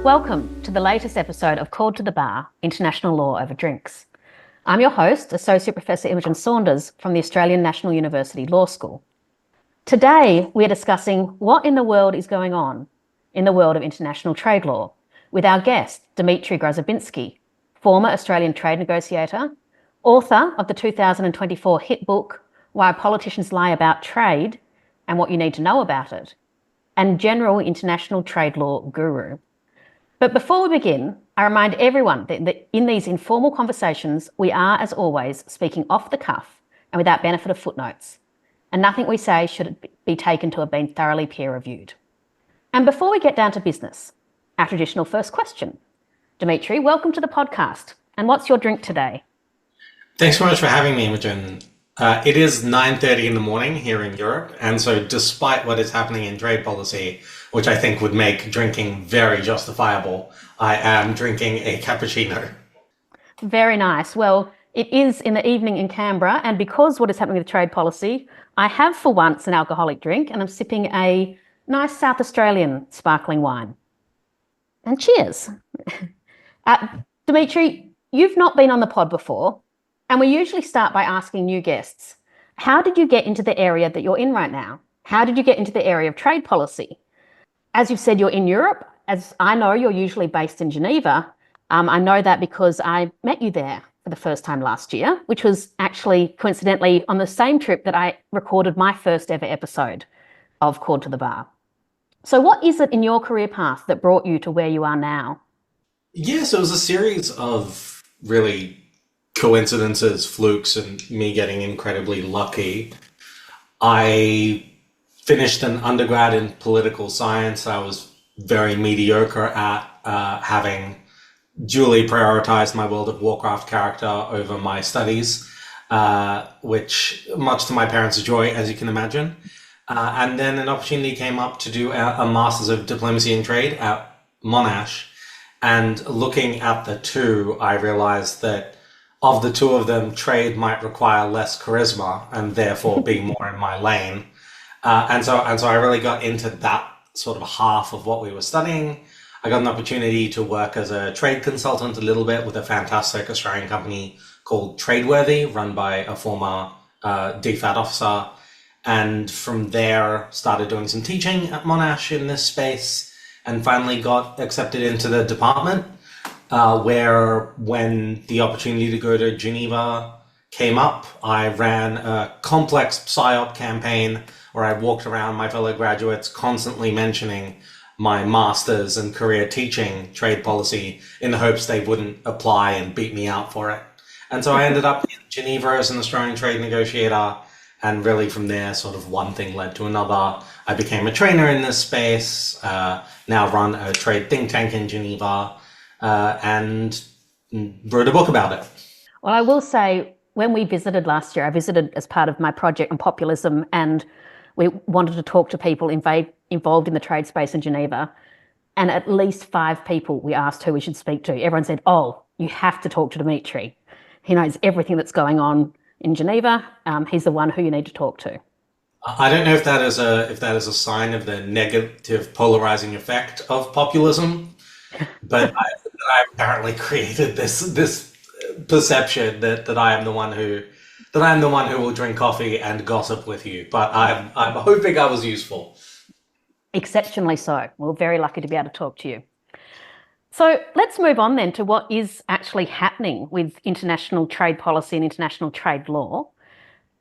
Welcome to the latest episode of Called to the Bar, International Law Over Drinks. I'm your host, Associate Professor Imogen Saunders from the Australian National University Law School. Today, we are discussing what in the world is going on in the world of international trade law with our guest, Dmitry Grozoubinski, former Australian trade negotiator, author of the 2024 hit book, Why Politicians Lie About Trade and What You Need to Know About It, and general international trade law guru. But before we begin, I remind everyone that in these informal conversations, we are, as always, speaking off the cuff and without benefit of footnotes, and nothing we say should be taken to have been thoroughly peer-reviewed. And before we get down to business, our traditional first question. Dmitry, welcome to the podcast. And what's your drink today? Thanks so much for having me, Imogen. It is 9:30 in the morning here in Europe, and so despite what is happening in trade policy, which I think would make drinking very justifiable, I am drinking a cappuccino. Very nice. Well, it is in the evening in Canberra, and because what is happening with trade policy, I have for once an alcoholic drink, and I'm sipping a nice South Australian sparkling wine. And cheers. Dmitry, you've not been on the pod before, and we usually start by asking new guests, how did you get into the area that you're in right now? How did you get into the area of trade policy? As you've said, you're in Europe. As I know, you're usually based in Geneva. I know that because I met you there for the first time last year, which was actually coincidentally on the same trip that I recorded my first ever episode of Called to the Bar. So what is it in your career path that brought you to where you are now? Yes, it was a series of really coincidences, flukes, and me getting incredibly lucky. I finished an undergrad in political science. I was very mediocre at having duly prioritized my World of Warcraft character over my studies, which much to my parents' joy, as you can imagine. And then an opportunity came up to do a Masters of Diplomacy and Trade at Monash. And looking at the two, I realized that of the two of them, trade might require less charisma and therefore be more in my lane. And so I really got into that sort of half of what we were studying. I got an opportunity to work as a trade consultant a little bit with a fantastic Australian company called Tradeworthy, run by a former DFAT officer. And from there, started doing some teaching at Monash in this space, and finally got accepted into the department, where when the opportunity to go to Geneva came up, I ran a complex PSYOP campaign where I walked around my fellow graduates constantly mentioning my master's and career teaching trade policy in the hopes they wouldn't apply and beat me out for it. And so I ended up in Geneva as an Australian trade negotiator. And really from there, sort of one thing led to another. I became a trainer in this space, now run a trade think tank in Geneva, and wrote a book about it. Well, I will say, when we visited last year, I visited as part of my project on populism, and we wanted to talk to people involved in the trade space in Geneva. And at least 5 people we asked who we should speak to. Everyone said, oh, you have to talk to Dmitry. He knows everything that's going on in Geneva. He's the one who you need to talk to. I don't know if that is a sign of the negative polarizing effect of populism, but I apparently created this perception that I am the one who will drink coffee and gossip with you. But I'm hoping I was useful. Exceptionally so. We're very lucky to be able to talk to you. So let's move on then to what is actually happening with international trade policy and international trade law.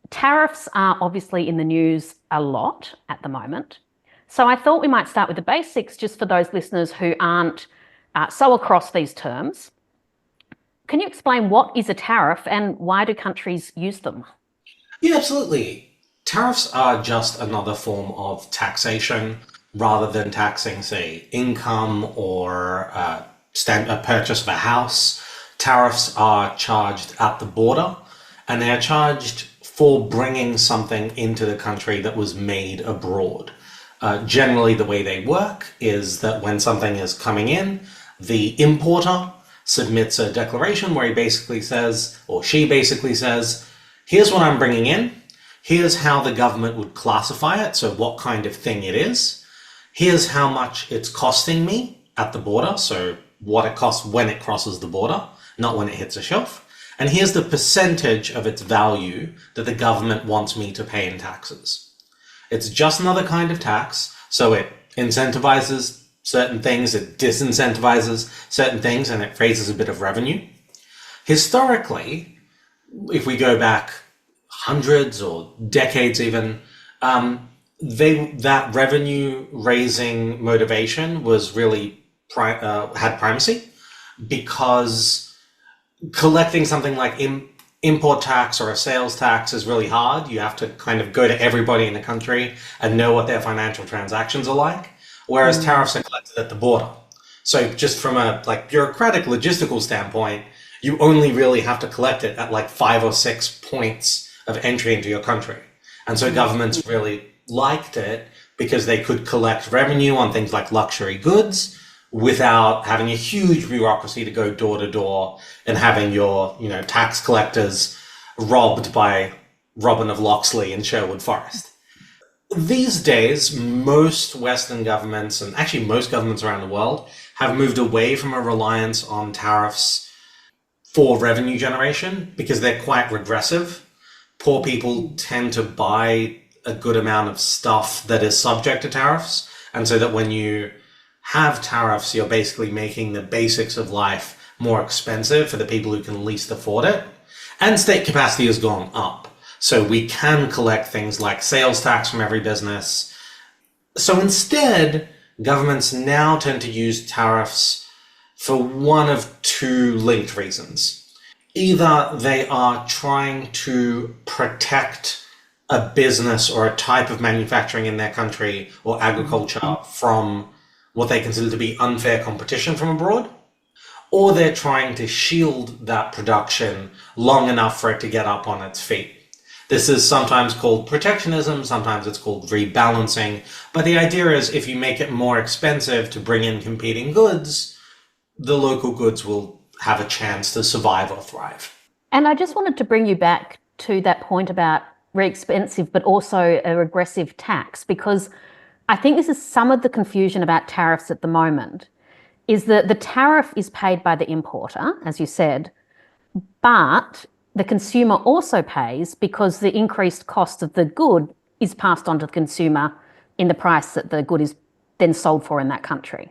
Tariffs are obviously in the news a lot at the moment. So I thought we might start with the basics just for those listeners who aren't so across these terms. Can you explain what is a tariff and why do countries use them? Yeah, absolutely. Tariffs are just another form of taxation rather than taxing, say, income or a purchase of a house. Tariffs are charged at the border, and they are charged for bringing something into the country that was made abroad. Generally, the way they work is that when something is coming in, the importer submits a declaration where he basically says, or she basically says, here's what I'm bringing in, here's how the government would classify it, so what kind of thing it is, here's how much it's costing me, at the border, so what it costs when it crosses the border, not when it hits a shelf. And here's the percentage of its value that the government wants me to pay in taxes. It's just another kind of tax, so it incentivizes certain things, it disincentivizes certain things, and it raises a bit of revenue. Historically, if we go back hundreds or decades even, that revenue raising motivation was really had primacy, because collecting something like import tax or a sales tax is really hard. You have to kind of go to everybody in the country and know what their financial transactions are like, whereas tariffs are collected at the border. So just from a bureaucratic logistical standpoint, you only really have to collect it at 5 or 6 points of entry into your country. And so governments really liked it because they could collect revenue on things like luxury goods without having a huge bureaucracy to go door to door and having your, tax collectors robbed by Robin of Locksley in Sherwood Forest. These days, most Western governments, and actually most governments around the world, have moved away from a reliance on tariffs for revenue generation because they're quite regressive. Poor people tend to buy a good amount of stuff that is subject to tariffs. And so that when you have tariffs, you're basically making the basics of life more expensive for the people who can least afford it. And state capacity has gone up. So we can collect things like sales tax from every business. So instead, governments now tend to use tariffs for one of two linked reasons. Either they are trying to protect a business or a type of manufacturing in their country or agriculture from what they consider to be unfair competition from abroad, or they're trying to shield that production long enough for it to get up on its feet. This is sometimes called protectionism, sometimes it's called rebalancing, but the idea is if you make it more expensive to bring in competing goods, the local goods will have a chance to survive or thrive. And I just wanted to bring you back to that point about very expensive, but also a regressive tax, because I think this is some of the confusion about tariffs at the moment, is that the tariff is paid by the importer, as you said, but the consumer also pays because the increased cost of the good is passed on to the consumer in the price that the good is then sold for in that country.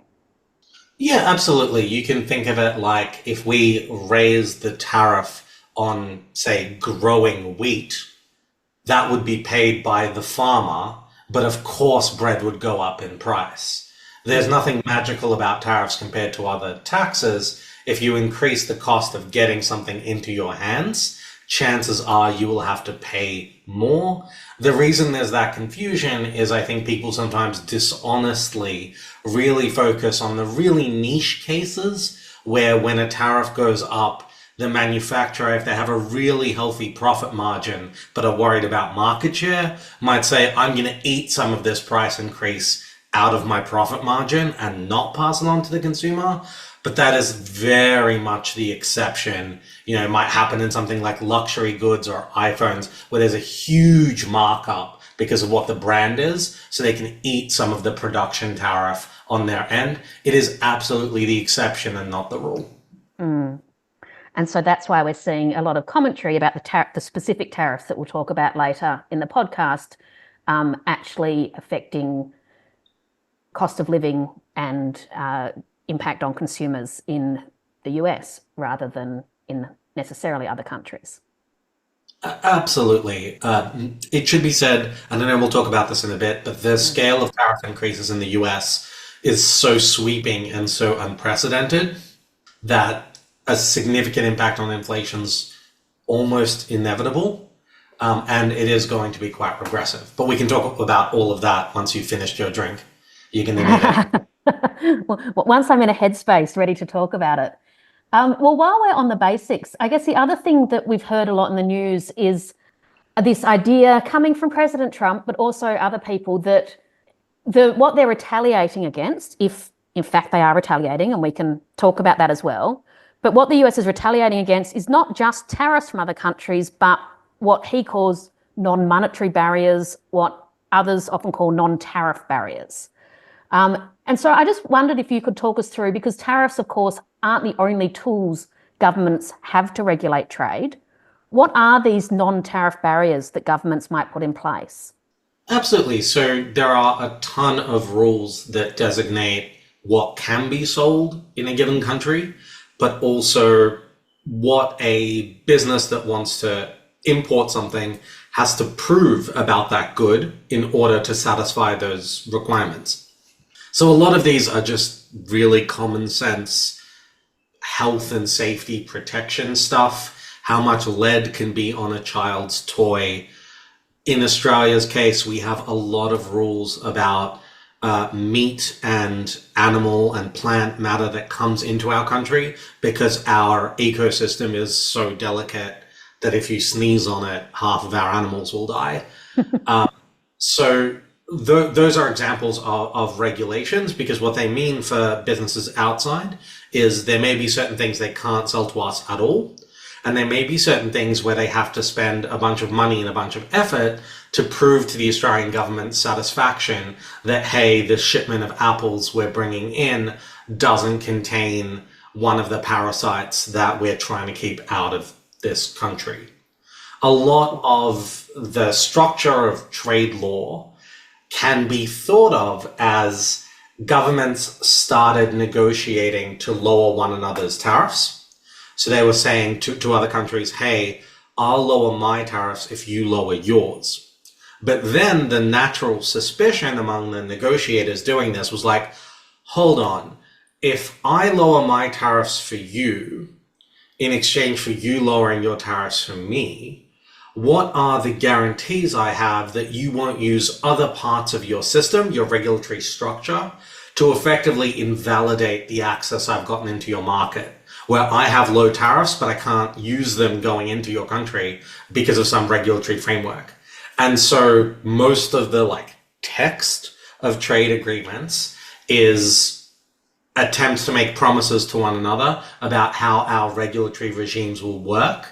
Yeah, absolutely. You can think of it like if we raise the tariff on, say, growing wheat, that would be paid by the farmer, but of course bread would go up in price. There's nothing magical about tariffs compared to other taxes. If you increase the cost of getting something into your hands, chances are you will have to pay more. The reason there's that confusion is I think people sometimes dishonestly really focus on the really niche cases where when a tariff goes up, the manufacturer, if they have a really healthy profit margin but are worried about market share, might say, I'm going to eat some of this price increase out of my profit margin and not pass it on to the consumer. But that is very much the exception. It might happen in something like luxury goods or iPhones where there's a huge markup because of what the brand is, so they can eat some of the production tariff on their end. It is absolutely the exception and not the rule. And so that's why we're seeing a lot of commentary about the specific tariffs that we'll talk about later in the podcast, actually affecting cost of living and impact on consumers in the US rather than in necessarily other countries. Absolutely. It should be said, and I know we'll talk about this in a bit, but the scale of tariff increases in the US is so sweeping and so unprecedented that a significant impact on inflation's almost inevitable, and it is going to be quite regressive. But we can talk about all of that once you've finished your drink. You can Well, once I'm in a headspace ready to talk about it. Well, while we're on the basics, I guess the other thing that we've heard a lot in the news is this idea coming from President Trump, but also other people, that what they're retaliating against, if in fact they are retaliating, and we can talk about that as well, but what the US is retaliating against is not just tariffs from other countries, but what he calls non-monetary barriers, what others often call non-tariff barriers. And so I just wondered if you could talk us through, because tariffs, of course, aren't the only tools governments have to regulate trade. What are these non-tariff barriers that governments might put in place? Absolutely. So there are a ton of rules that designate what can be sold in a given country, but also what a business that wants to import something has to prove about that good in order to satisfy those requirements. So a lot of these are just really common sense health and safety protection stuff. How much lead can be on a child's toy? In Australia's case, we have a lot of rules about meat and animal and plant matter that comes into our country because our ecosystem is so delicate that if you sneeze on it, half of our animals will die. So those are examples of regulations, because what they mean for businesses outside is there may be certain things they can't sell to us at all. And there may be certain things where they have to spend a bunch of money and a bunch of effort to prove to the Australian government's satisfaction that, hey, the shipment of apples we're bringing in doesn't contain one of the parasites that we're trying to keep out of this country. A lot of the structure of trade law can be thought of as governments started negotiating to lower one another's tariffs. So they were saying to other countries, hey, I'll lower my tariffs if you lower yours. But then the natural suspicion among the negotiators doing this was like, hold on, if I lower my tariffs for you in exchange for you lowering your tariffs for me, what are the guarantees I have that you won't use other parts of your system, your regulatory structure, to effectively invalidate the access I've gotten into your market, where I have low tariffs, but I can't use them going into your country because of some regulatory framework? And so most of the text of trade agreements is attempts to make promises to one another about how our regulatory regimes will work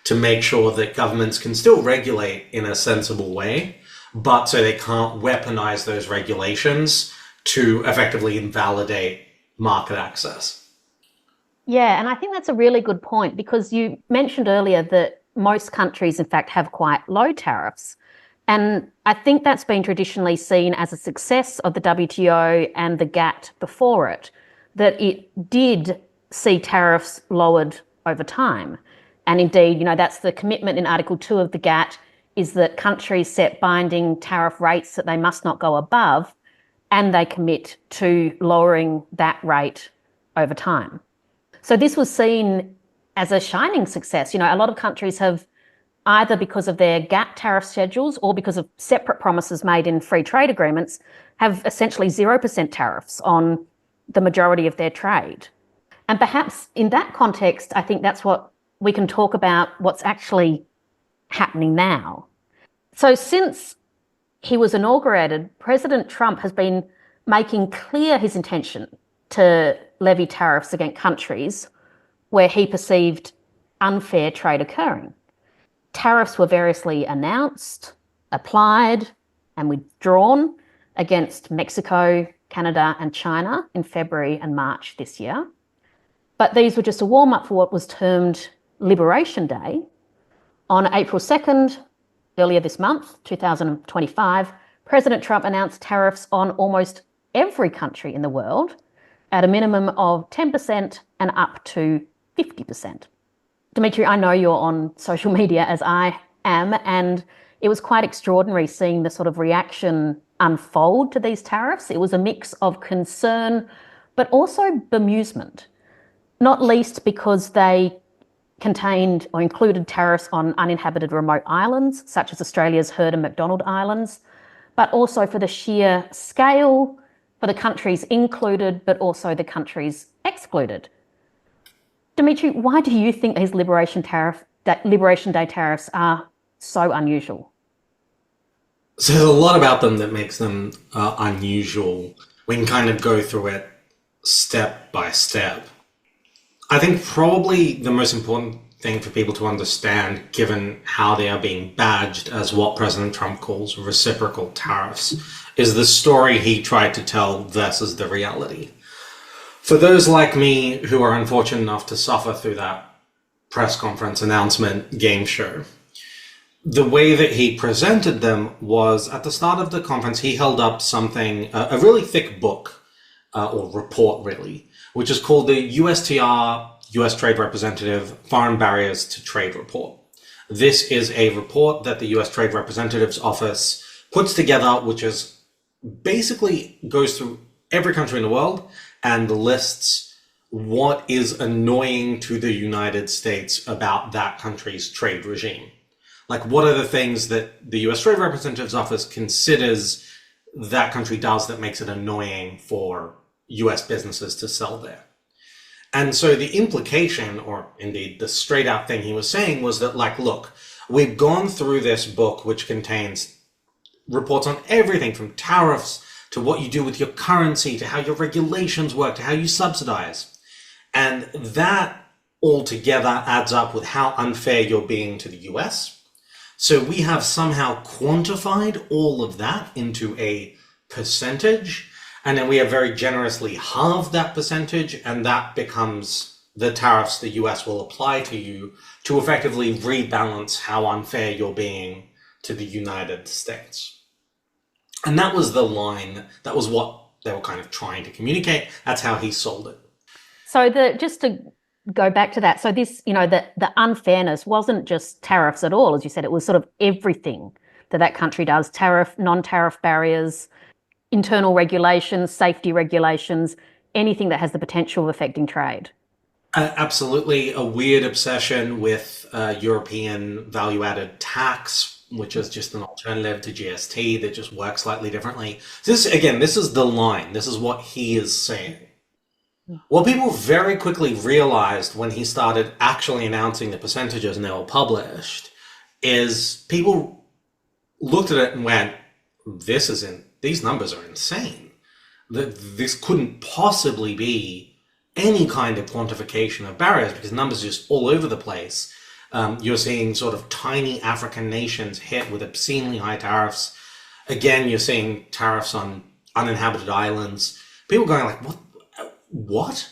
to make sure that governments can still regulate in a sensible way, but so they can't weaponize those regulations to effectively invalidate market access. Yeah, and I think that's a really good point, because you mentioned earlier that most countries, in fact, have quite low tariffs. And I think that's been traditionally seen as a success of the WTO and the GATT before it, that it did see tariffs lowered over time. And indeed, that's the commitment in Article 2 of the GATT, is that countries set binding tariff rates that they must not go above, and they commit to lowering that rate over time. So this was seen as a shining success. A lot of countries have, either because of their GATT tariff schedules or because of separate promises made in free trade agreements, have essentially 0% tariffs on the majority of their trade. And perhaps in that context, I think that's what we can talk about, what's actually happening now. So since he was inaugurated, President Trump has been making clear his intention to levy tariffs against countries where he perceived unfair trade occurring. Tariffs were variously announced, applied, and withdrawn against Mexico, Canada, and China in February and March this year. But these were just a warm-up for what was termed Liberation Day. On April 2nd, earlier this month, 2025, President Trump announced tariffs on almost every country in the world at a minimum of 10% and up to 50%. Dmitry, I know you're on social media as I am, and it was quite extraordinary seeing the sort of reaction unfold to these tariffs. It was a mix of concern, but also bemusement, not least because they contained or included tariffs on uninhabited remote islands, such as Australia's Heard and McDonald Islands, but also for the sheer scale, for the countries included, but also the countries excluded. Dmitry, why do you think these Liberation Day tariffs are so unusual? So there's a lot about them that makes them unusual. We can kind of go through it step by step. I think probably the most important thing for people to understand, given how they are being badged as what President Trump calls reciprocal tariffs, is the story he tried to tell versus the reality. For those like me who are unfortunate enough to suffer through that press conference announcement game show, the way that he presented them was at the start of the conference, he held up something, a really thick book, or report really, which is called the USTR, US Trade Representative Foreign Barriers to Trade Report. This is a report that the US Trade Representative's office puts together, which is basically goes through every country in the world and lists what is annoying to the United States about that country's trade regime. Like, what are the things that the US Trade Representative's office considers that country does that makes it annoying for US businesses to sell there? And so the implication, or indeed the straight out thing he was saying, was that, like, look, we've gone through this book, which contains reports on everything from tariffs to what you do with your currency, to how your regulations work, to how you subsidize. And that altogether adds up with how unfair you're being to the US. So we have somehow quantified all of that into a percentage, and then we have very generously halved that percentage, and that becomes the tariffs the US will apply to you to effectively rebalance how unfair you're being to the United States. And that was the line, that was what they were kind of trying to communicate. That's how he sold it. So just to go back to that, so this, the unfairness wasn't just tariffs at all, as you said, it was sort of everything that country does, tariff, non-tariff barriers, internal regulations, safety regulations, anything that has the potential of affecting trade. Absolutely. A weird obsession with European value-added tax, which is just an alternative to GST that just works slightly differently. This is the line. This is what he is saying. What people very quickly realized when he started actually announcing the percentages and they were published is people looked at it and went, these numbers are insane. This couldn't possibly be any kind of quantification of barriers because numbers are just all over the place. You're seeing sort of tiny African nations hit with obscenely high tariffs. Again, you're seeing tariffs on uninhabited islands. People going like, what?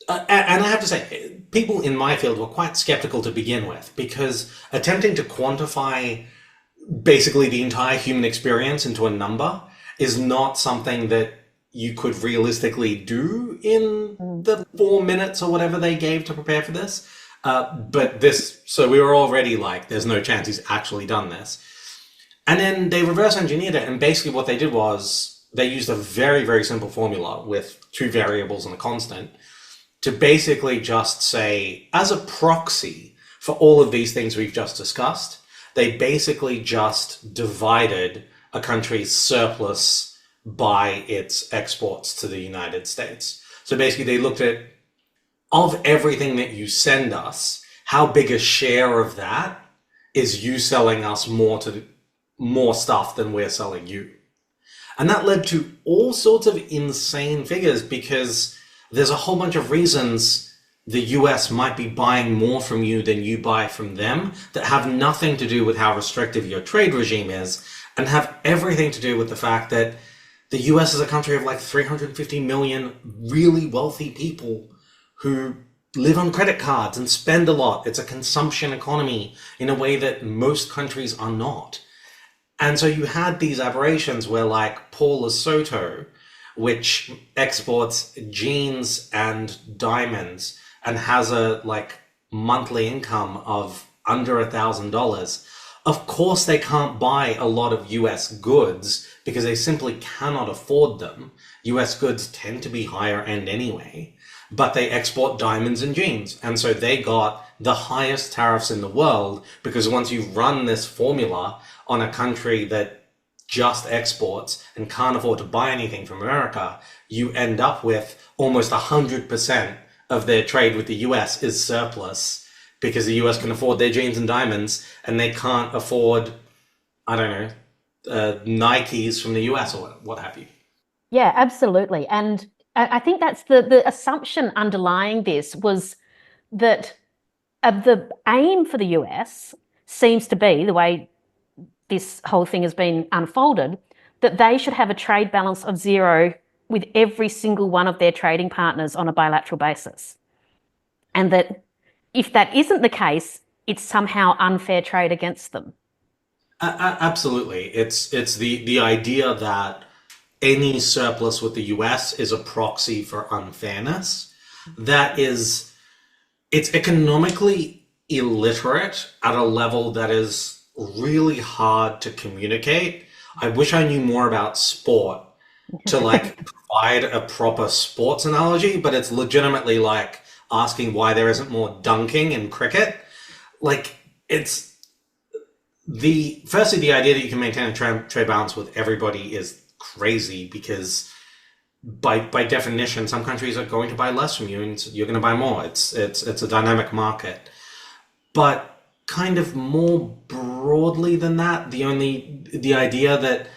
And I have to say, people in my field were quite skeptical to begin with because attempting to quantify basically the entire human experience into a number is not something that you could realistically do in the 4 minutes or whatever they gave to prepare for this. So we were already like, there's no chance he's actually done this. And then they reverse engineered it. And basically what they did was they used a very, very simple formula with 2 variables and a constant to basically just say, as a proxy for all of these things we've just discussed, they basically just divided a country's surplus by its exports to the United States. So basically they looked at, of everything that you send us, how big a share of that is you selling us more stuff than we're selling you? And that led to all sorts of insane figures because there's a whole bunch of reasons the US might be buying more from you than you buy from them that have nothing to do with how restrictive your trade regime is and have everything to do with the fact that the US is a country of like 350 million really wealthy people who live on credit cards and spend a lot. It's a consumption economy in a way that most countries are not. And so you had these aberrations where like Paul Lesotho, which exports jeans and diamonds and has a like monthly income of under $1,000. Of course, they can't buy a lot of US goods because they simply cannot afford them. US goods tend to be higher end anyway, but they export diamonds and jeans. And so they got the highest tariffs in the world because once you run this formula on a country that just exports and can't afford to buy anything from America, you end up with almost 100% of their trade with the US is surplus because the US can afford their jeans and diamonds and they can't afford, I don't know, Nikes from the US or what have you. Yeah, absolutely. And I think that's the assumption underlying this was that the aim for the US seems to be, the way this whole thing has been unfolded, that they should have a trade balance of zero with every single one of their trading partners on a bilateral basis. And that if that isn't the case, it's somehow unfair trade against them. Absolutely. It's the idea that any surplus with the US is a proxy for unfairness. That is, it's economically illiterate at a level that is really hard to communicate. I wish I knew more about sport to like provide a proper sports analogy, but it's legitimately like asking why there isn't more dunking in cricket. Like it's firstly, the idea that you can maintain a trade balance with everybody is crazy because by definition, some countries are going to buy less from you and you're going to buy more. It's a dynamic market. But kind of more broadly than that, the idea that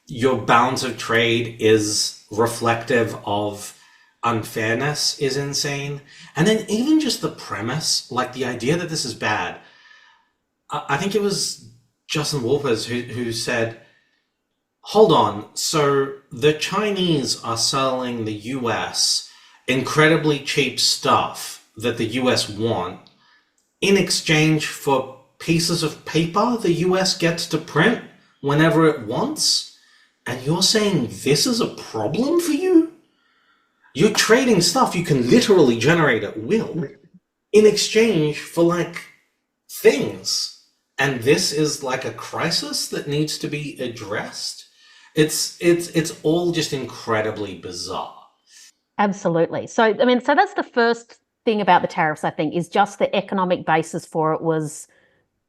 your balance of trade is reflective of unfairness is insane. And then even just the premise, like the idea that this is bad. I think it was Justin Wolpers who said, hold on, so the Chinese are selling the US incredibly cheap stuff that the US want in exchange for pieces of paper the US gets to print whenever it wants? And you're saying this is a problem for you? You're trading stuff you can literally generate at will in exchange for like things. And this is like a crisis that needs to be addressed. It's all just incredibly bizarre. Absolutely. So, I mean, so that's the first thing about the tariffs, I think, is just the economic basis for it was,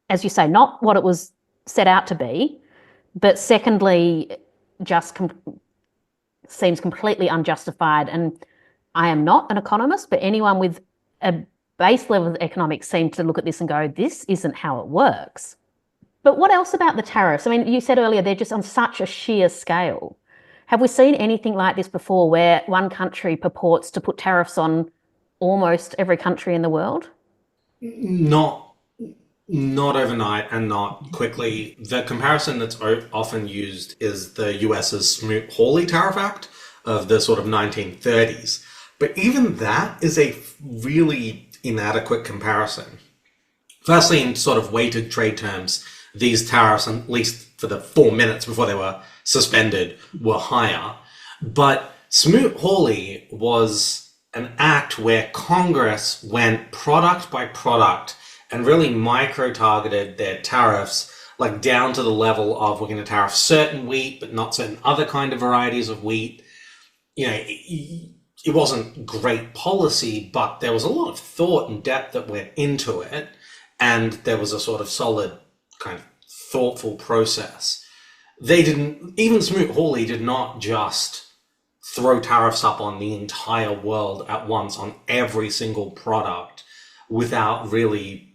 as you say, not what it was set out to be, but secondly, just seems completely unjustified. And I am not an economist, but anyone with a base level of economics seems to look at this and go, this isn't how it works. But what else about the tariffs? I mean, you said earlier, they're just on such a sheer scale. Have we seen anything like this before where one country purports to put tariffs on almost every country in the world? Not overnight and not quickly. The comparison that's often used is the US's Smoot-Hawley Tariff Act of the sort of 1930s. But even that is a really inadequate comparison. Firstly, in sort of weighted trade terms, these tariffs, at least for the 4 minutes before they were suspended, were higher. But Smoot-Hawley was an act where Congress went product by product and really micro-targeted their tariffs, like down to the level of we're going to tariff certain wheat, but not certain other kind of varieties of wheat. You know, it wasn't great policy, but there was a lot of thought and depth that went into it. And there was a sort of solid kind of thoughtful process. Even Smoot-Hawley did not just throw tariffs up on the entire world at once on every single product without really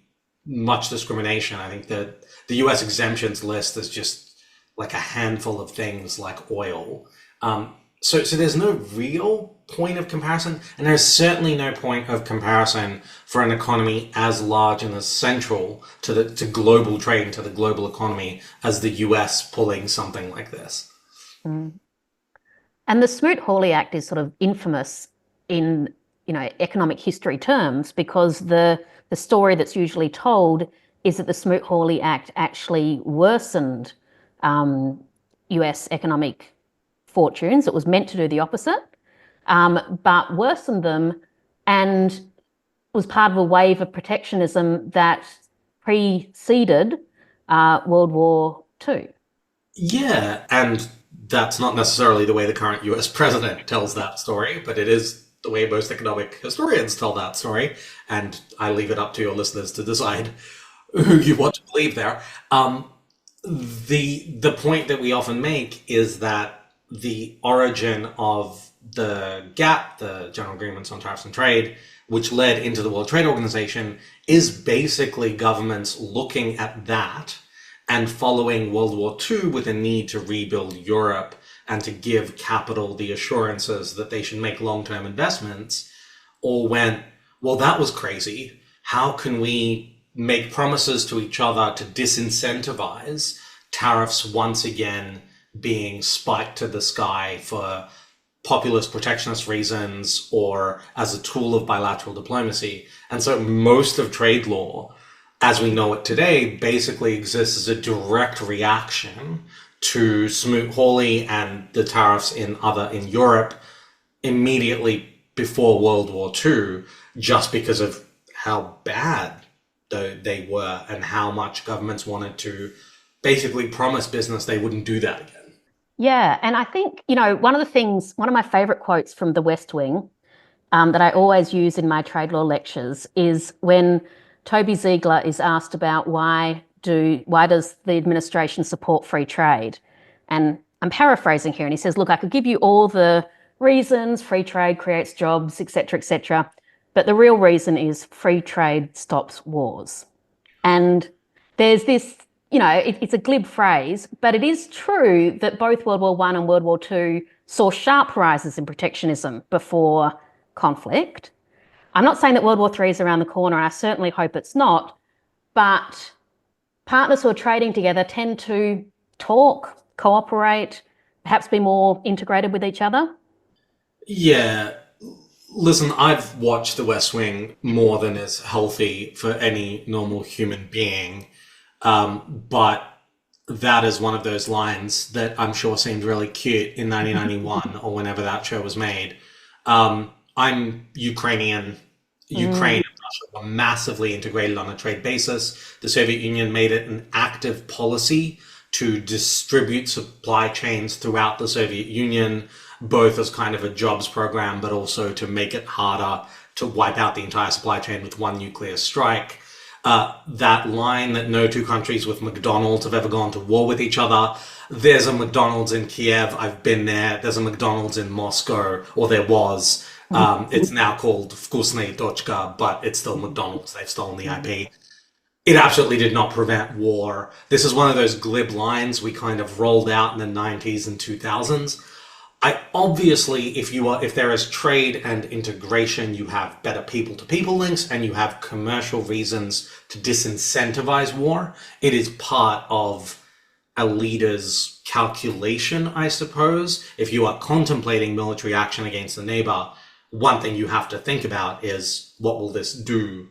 much discrimination. I think that the US exemptions list is just like a handful of things like oil. So there's no real point of comparison, and there's certainly no point of comparison for an economy as large and as central to global trade and to the global economy as the US pulling something like this. Mm. And the Smoot-Hawley Act is sort of infamous in, economic history terms because the story that's usually told is that the Smoot-Hawley Act actually worsened US economic fortunes. It was meant to do the opposite, but worsened them and was part of a wave of protectionism that preceded World War II. Yeah, and that's not necessarily the way the current US president tells that story, but it is the way most economic historians tell that story, and I leave it up to your listeners to decide who you want to believe there. The point that we often make is that the origin of the GATT, the General Agreements on Tariffs and Trade, which led into the World Trade Organization, is basically governments looking at that and following World War II with a need to rebuild Europe and to give capital the assurances that they should make long-term investments, all went, well, that was crazy. how can we make promises to each other to disincentivize tariffs once again being spiked to the sky for populist protectionist reasons or as a tool of bilateral diplomacy. And so most of trade law, as we know it today, basically exists as a direct reaction to Smoot-Hawley and the tariffs in Europe immediately before World War II, just because of how bad they were and how much governments wanted to basically promise business they wouldn't do that again. Yeah, and I think, one of my favorite quotes from The West Wing that I always use in my trade law lectures is when Toby Ziegler is asked about why does the administration support free trade? And I'm paraphrasing here, and he says, look, I could give you all the reasons free trade creates jobs, etc., but the real reason is free trade stops wars. And there's this, it's a glib phrase, but it is true that both World War I and World War II saw sharp rises in protectionism before conflict. I'm not saying that World War III is around the corner, and I certainly hope it's not, but partners who are trading together tend to talk, cooperate, perhaps be more integrated with each other. Yeah. Listen, I've watched The West Wing more than is healthy for any normal human being. But that is one of those lines that I'm sure seemed really cute in 1991 or whenever that show was made. I'm Ukrainian. Ukraine and Russia were massively integrated on a trade basis. The Soviet Union made it an active policy to distribute supply chains throughout the Soviet Union, both as kind of a jobs program, but also to make it harder to wipe out the entire supply chain with one nuclear strike. That line that no two countries with McDonald's have ever gone to war with each other. There's a McDonald's in Kiev. I've been there. There's a McDonald's in Moscow, or there was. It's now called Vkusnaya Dochka, but it's still McDonald's. They've stolen the IP. It absolutely did not prevent war. This is one of those glib lines we kind of rolled out in the 90s and 2000s. Obviously, if there is trade and integration, you have better people-to-people links and you have commercial reasons to disincentivize war. It is part of a leader's calculation, I suppose. If you are contemplating military action against a neighbor, one thing you have to think about is what will this do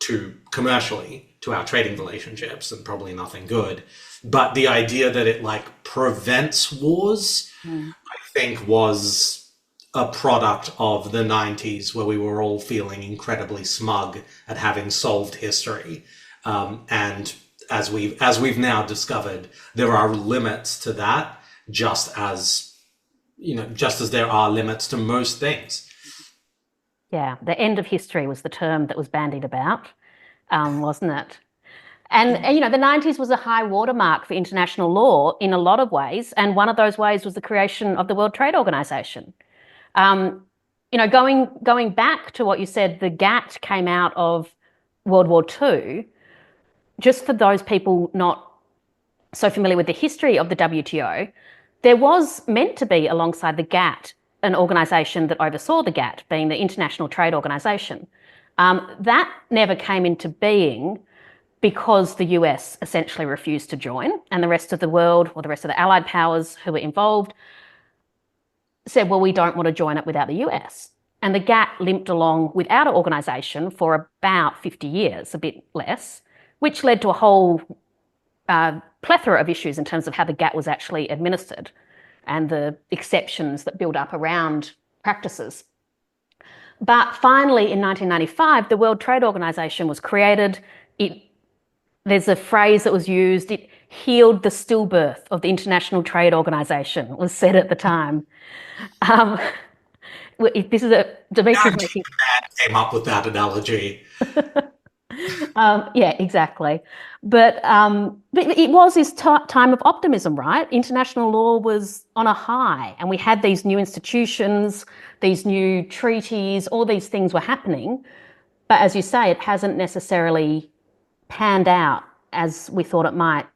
to commercially to our trading relationships, and probably nothing good. But the idea that it prevents wars, I think was a product of the 90s, where we were all feeling incredibly smug at having solved history. And as we've now discovered, there are limits to that, just as there are limits to most things. Yeah, the end of history was the term that was bandied about, wasn't it? And the 90s was a high watermark for international law in a lot of ways, and one of those ways was the creation of the World Trade Organization. Going back to what you said, the GATT came out of World War II. Just for those people not so familiar with the history of the WTO, there was meant to be, alongside the GATT, an organization that oversaw the GATT, being the International Trade Organization. That never came into being because the US essentially refused to join, and the rest of the world, or the rest of the Allied powers who were involved, said, well, we don't want to join it without the US. And the GATT limped along without an organisation for about 50 years, a bit less, which led to a whole plethora of issues in terms of how the GATT was actually administered and the exceptions that build up around practices. But finally, in 1995, the World Trade Organization was created. There's a phrase that was used, it healed the stillbirth of the International Trade Organization, was said at the time. This is Dmitry making... came up with that analogy. Yeah, exactly. But it was this time of optimism, right? International law was on a high, and we had these new institutions, these new treaties, all these things were happening. But as you say, it hasn't necessarily panned out as we thought it might.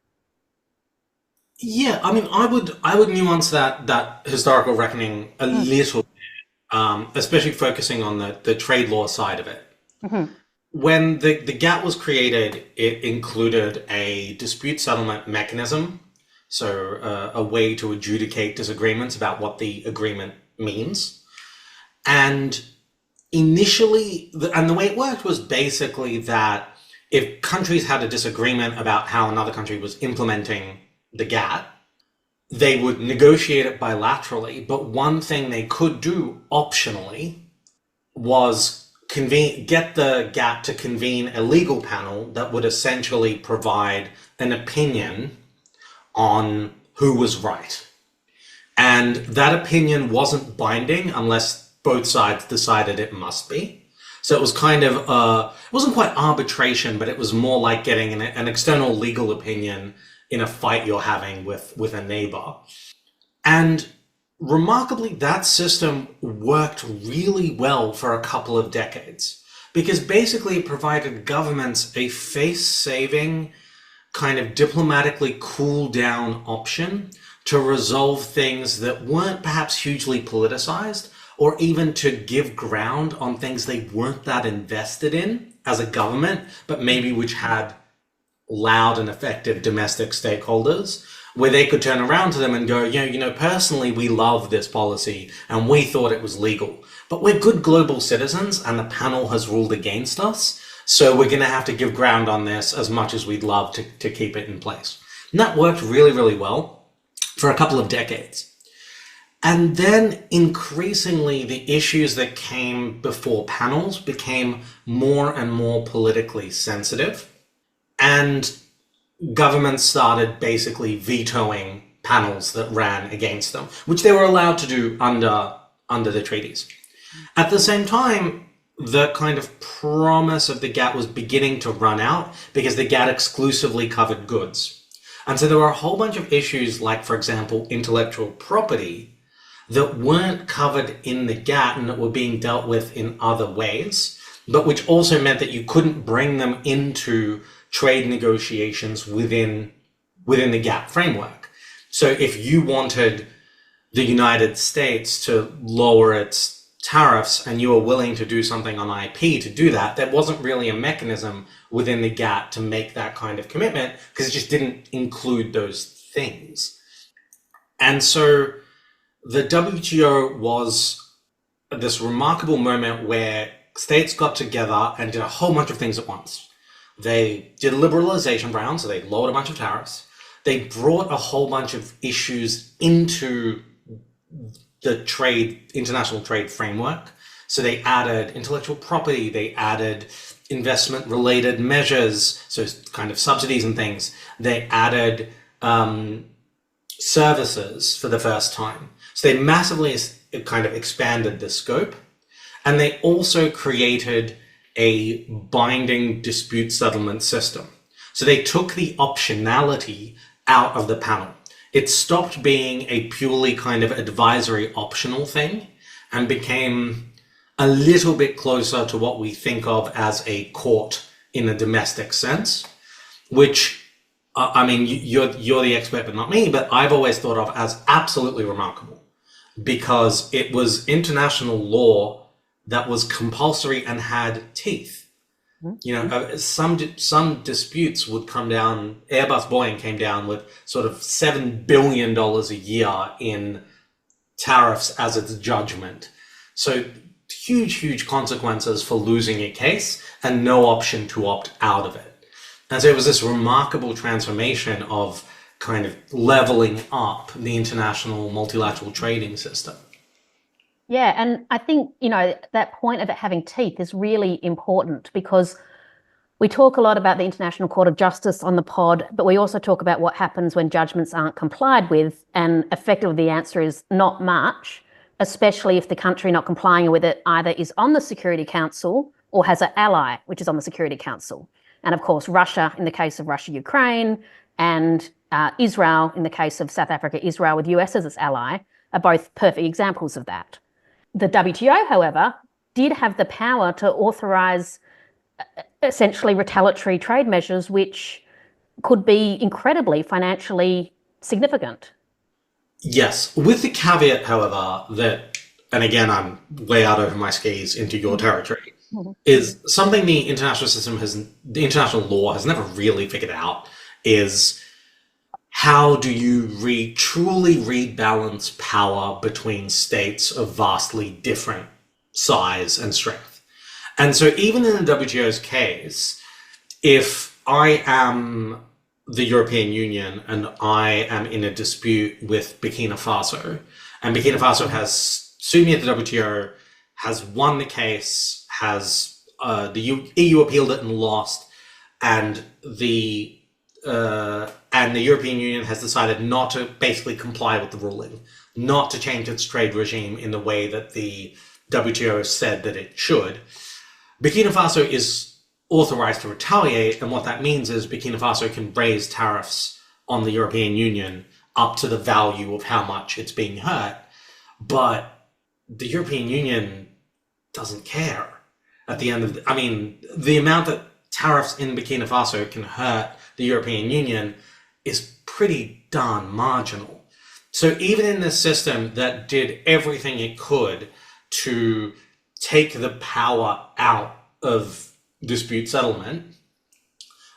Yeah, I mean, I would nuance that historical reckoning a little bit, especially focusing on the trade law side of it. when the GATT was created, it included a dispute settlement mechanism, so a way to adjudicate disagreements about what the agreement means. And initially, and the way it worked was basically that if countries had a disagreement about how another country was implementing the GATT, they would negotiate it bilaterally, but one thing they could do optionally was get the GATT to convene a legal panel that would essentially provide an opinion on who was right. And that opinion wasn't binding unless both sides decided it must be. So it was kind of, it wasn't quite arbitration, but it was more like getting an external legal opinion in a fight you're having with a neighbor. And remarkably, that system worked really well for a couple of decades, because basically it provided governments a face-saving, kind of diplomatically cool-down option to resolve things that weren't perhaps hugely politicized, or even to give ground on things they weren't that invested in as a government, but maybe which had loud and effective domestic stakeholders, where they could turn around to them and go, personally, we love this policy and we thought it was legal, but we're good global citizens and the panel has ruled against us. So we're going to have to give ground on this as much as we'd love to keep it in place. And that worked really, really well for a couple of decades. And then increasingly, the issues that came before panels became more and more politically sensitive. And governments started basically vetoing panels that ran against them, which they were allowed to do under the treaties. At the same time, the kind of promise of the GATT was beginning to run out because the GATT exclusively covered goods. And so there were a whole bunch of issues like, for example, intellectual property that weren't covered in the GATT and that were being dealt with in other ways, but which also meant that you couldn't bring them into trade negotiations within the GATT framework. So if you wanted the United States to lower its tariffs and you were willing to do something on IP to do that, there wasn't really a mechanism within the GATT to make that kind of commitment because it just didn't include those things. And so the WTO was this remarkable moment where states got together and did a whole bunch of things at once. They did a liberalization round, so they lowered a bunch of tariffs. They brought a whole bunch of issues into the international trade framework. So they added intellectual property, they added investment-related measures, so kind of subsidies and things. They added services for the first time. So they massively kind of expanded the scope. And they also created a binding dispute settlement system. So they took the optionality out of the panel. It stopped being a purely kind of advisory optional thing and became a little bit closer to what we think of as a court in a domestic sense, which, you're the expert, but not me, but I've always thought of as absolutely remarkable because it was international law that was compulsory and had teeth. Some disputes would come down. Airbus Boeing came down with sort of $7 billion a year in tariffs as its judgment. So huge consequences for losing a case and no option to opt out of it. And so it was this remarkable transformation of kind of leveling up the international multilateral trading system. Yeah, and I think, that point of it having teeth is really important because we talk a lot about the International Court of Justice on the pod, but we also talk about what happens when judgments aren't complied with, and effectively the answer is not much, especially if the country not complying with it either is on the Security Council or has an ally, which is on the Security Council. And of course, Russia, in the case of Russia-Ukraine, and Israel, in the case of South Africa-Israel with US as its ally, are both perfect examples of that. The WTO, however, did have the power to authorize essentially retaliatory trade measures, which could be incredibly financially significant. Yes, with the caveat, however, that, and again, I'm way out over my skis into your territory, Mhm. is something the international law has never really figured out, is how do you truly rebalance power between states of vastly different size and strength? And so even in the WTO's case, if I am the European Union and I am in a dispute with Burkina Faso, and Burkina Faso has sued me at the WTO, has won the case, has the EU appealed it and lost, and the European Union has decided not to basically comply with the ruling, not to change its trade regime in the way that the WTO said that it should. Burkina Faso is authorized to retaliate, and what that means is Burkina Faso can raise tariffs on the European Union up to the value of how much it's being hurt. But the European Union doesn't care at the end of the amount that tariffs in Burkina Faso can hurt the European Union is pretty darn marginal. So even in this system that did everything it could to take the power out of dispute settlement,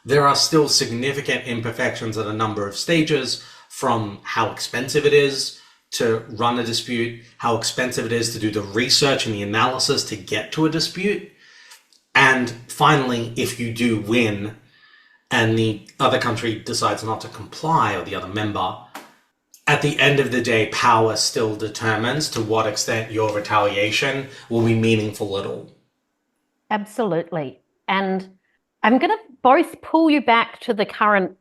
there are still significant imperfections at a number of stages, from how expensive it is to run a dispute, how expensive it is to do the research and the analysis to get to a dispute. And finally, if you do win and the other country decides not to comply, or the other member, at the end of the day, power still determines to what extent your retaliation will be meaningful at all. Absolutely. And I'm going to both pull you back to the current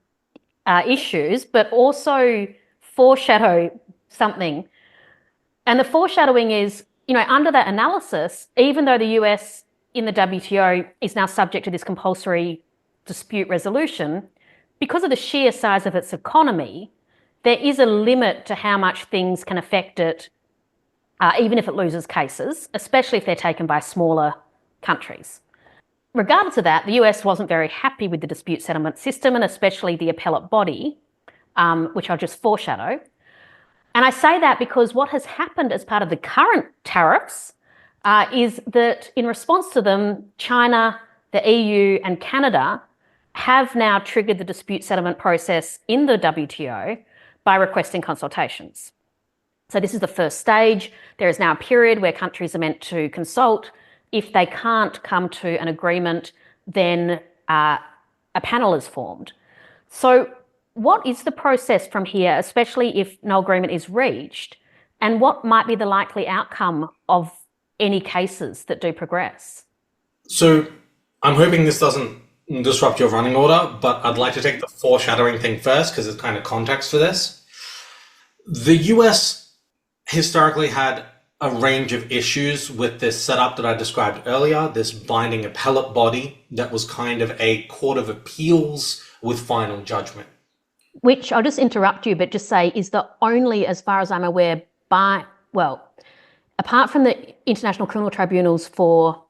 issues, but also foreshadow something. And the foreshadowing is, under that analysis, even though the US in the WTO is now subject to this compulsory dispute resolution, because of the sheer size of its economy, there is a limit to how much things can affect it, even if it loses cases, especially if they're taken by smaller countries. Regardless of that, the US wasn't very happy with the dispute settlement system, and especially the appellate body, which I'll just foreshadow. And I say that because what has happened as part of the current tariffs is that in response to them, China, the EU, and Canada have now triggered the dispute settlement process in the WTO by requesting consultations. So this is the first stage. There is now a period where countries are meant to consult. If they can't come to an agreement, then a panel is formed. So what is the process from here, especially if no agreement is reached, and what might be the likely outcome of any cases that do progress? So I'm hoping this doesn't disrupt your running order, but I'd like to take the foreshadowing thing first because it's kind of context for this. The US historically had a range of issues with this setup that I described earlier, this binding appellate body that was kind of a court of appeals with final judgment. Which, I'll just interrupt you, but just say is the only, as far as I'm aware, apart from the international criminal tribunals for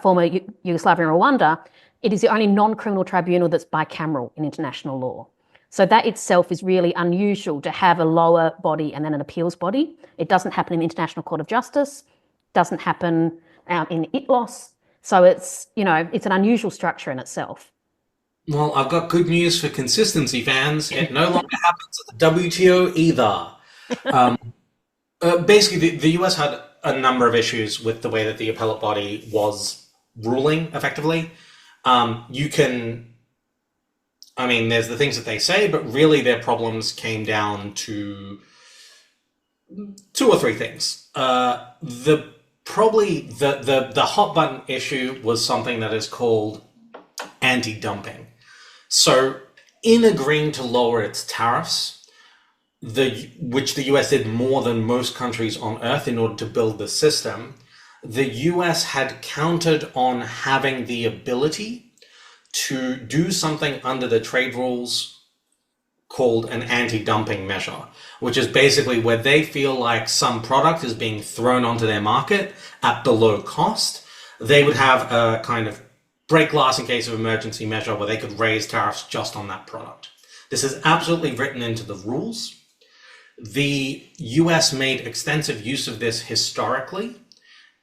former Yugoslavia and Rwanda, it is the only non-criminal tribunal that's bicameral in international law. So that itself is really unusual, to have a lower body and then an appeals body. It doesn't happen in the International Court of Justice, doesn't happen in ITLOS. So it's an unusual structure in itself. Well, I've got good news for consistency fans. It no longer happens at the WTO either. Basically, the US had a number of issues with the way that the appellate body was ruling effectively. There's the things that they say, but really their problems came down to two or three things. The hot button issue was something that is called anti-dumping. So in agreeing to lower its tariffs, which the US did more than most countries on Earth in order to build the system, the US had counted on having the ability to do something under the trade rules called an anti-dumping measure, which is basically where they feel like some product is being thrown onto their market at below cost, they would have a kind of break glass in case of emergency measure where they could raise tariffs just on that product. This is absolutely written into the rules. The US made extensive use of this historically,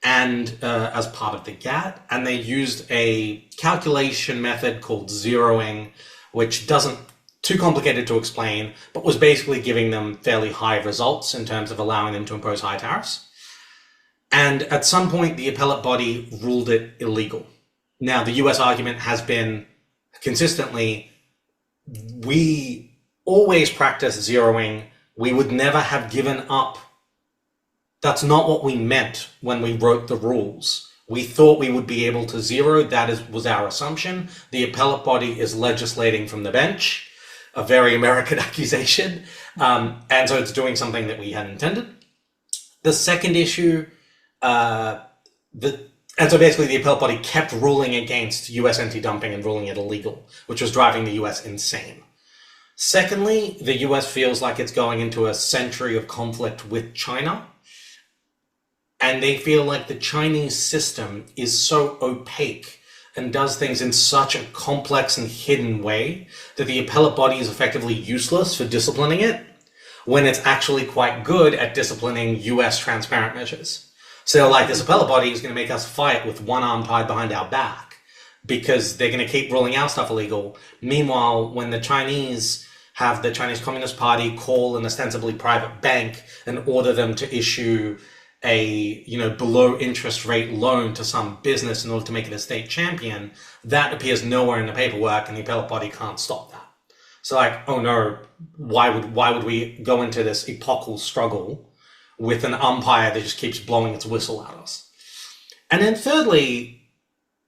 and as part of the GATT, and they used a calculation method called zeroing, which doesn't too complicated to explain, but was basically giving them fairly high results in terms of allowing them to impose high tariffs. And at some point, the appellate body ruled it illegal. Now, the US argument has been consistently, we always practice zeroing. We would never have given up. That's not what we meant when we wrote the rules. We thought we would be able to zero. That was our assumption. The appellate body is legislating from the bench, a very American accusation. And so it's doing something that we hadn't intended. The second issue, and so basically the appellate body kept ruling against US anti-dumping and ruling it illegal, which was driving the US insane. Secondly, the US feels like it's going into a century of conflict with China. And they feel like the Chinese system is so opaque and does things in such a complex and hidden way that the appellate body is effectively useless for disciplining it, when it's actually quite good at disciplining US transparent measures. So like, this appellate body is going to make us fight with one arm tied behind our back because they're going to keep ruling our stuff illegal. Meanwhile, when the Chinese have the Chinese Communist Party call an ostensibly private bank and order them to issue a below interest rate loan to some business in order to make it a state champion, that appears nowhere in the paperwork, and the appellate body can't stop that. So like, oh no, why would we go into this epochal struggle with an umpire that just keeps blowing its whistle at us? And then thirdly,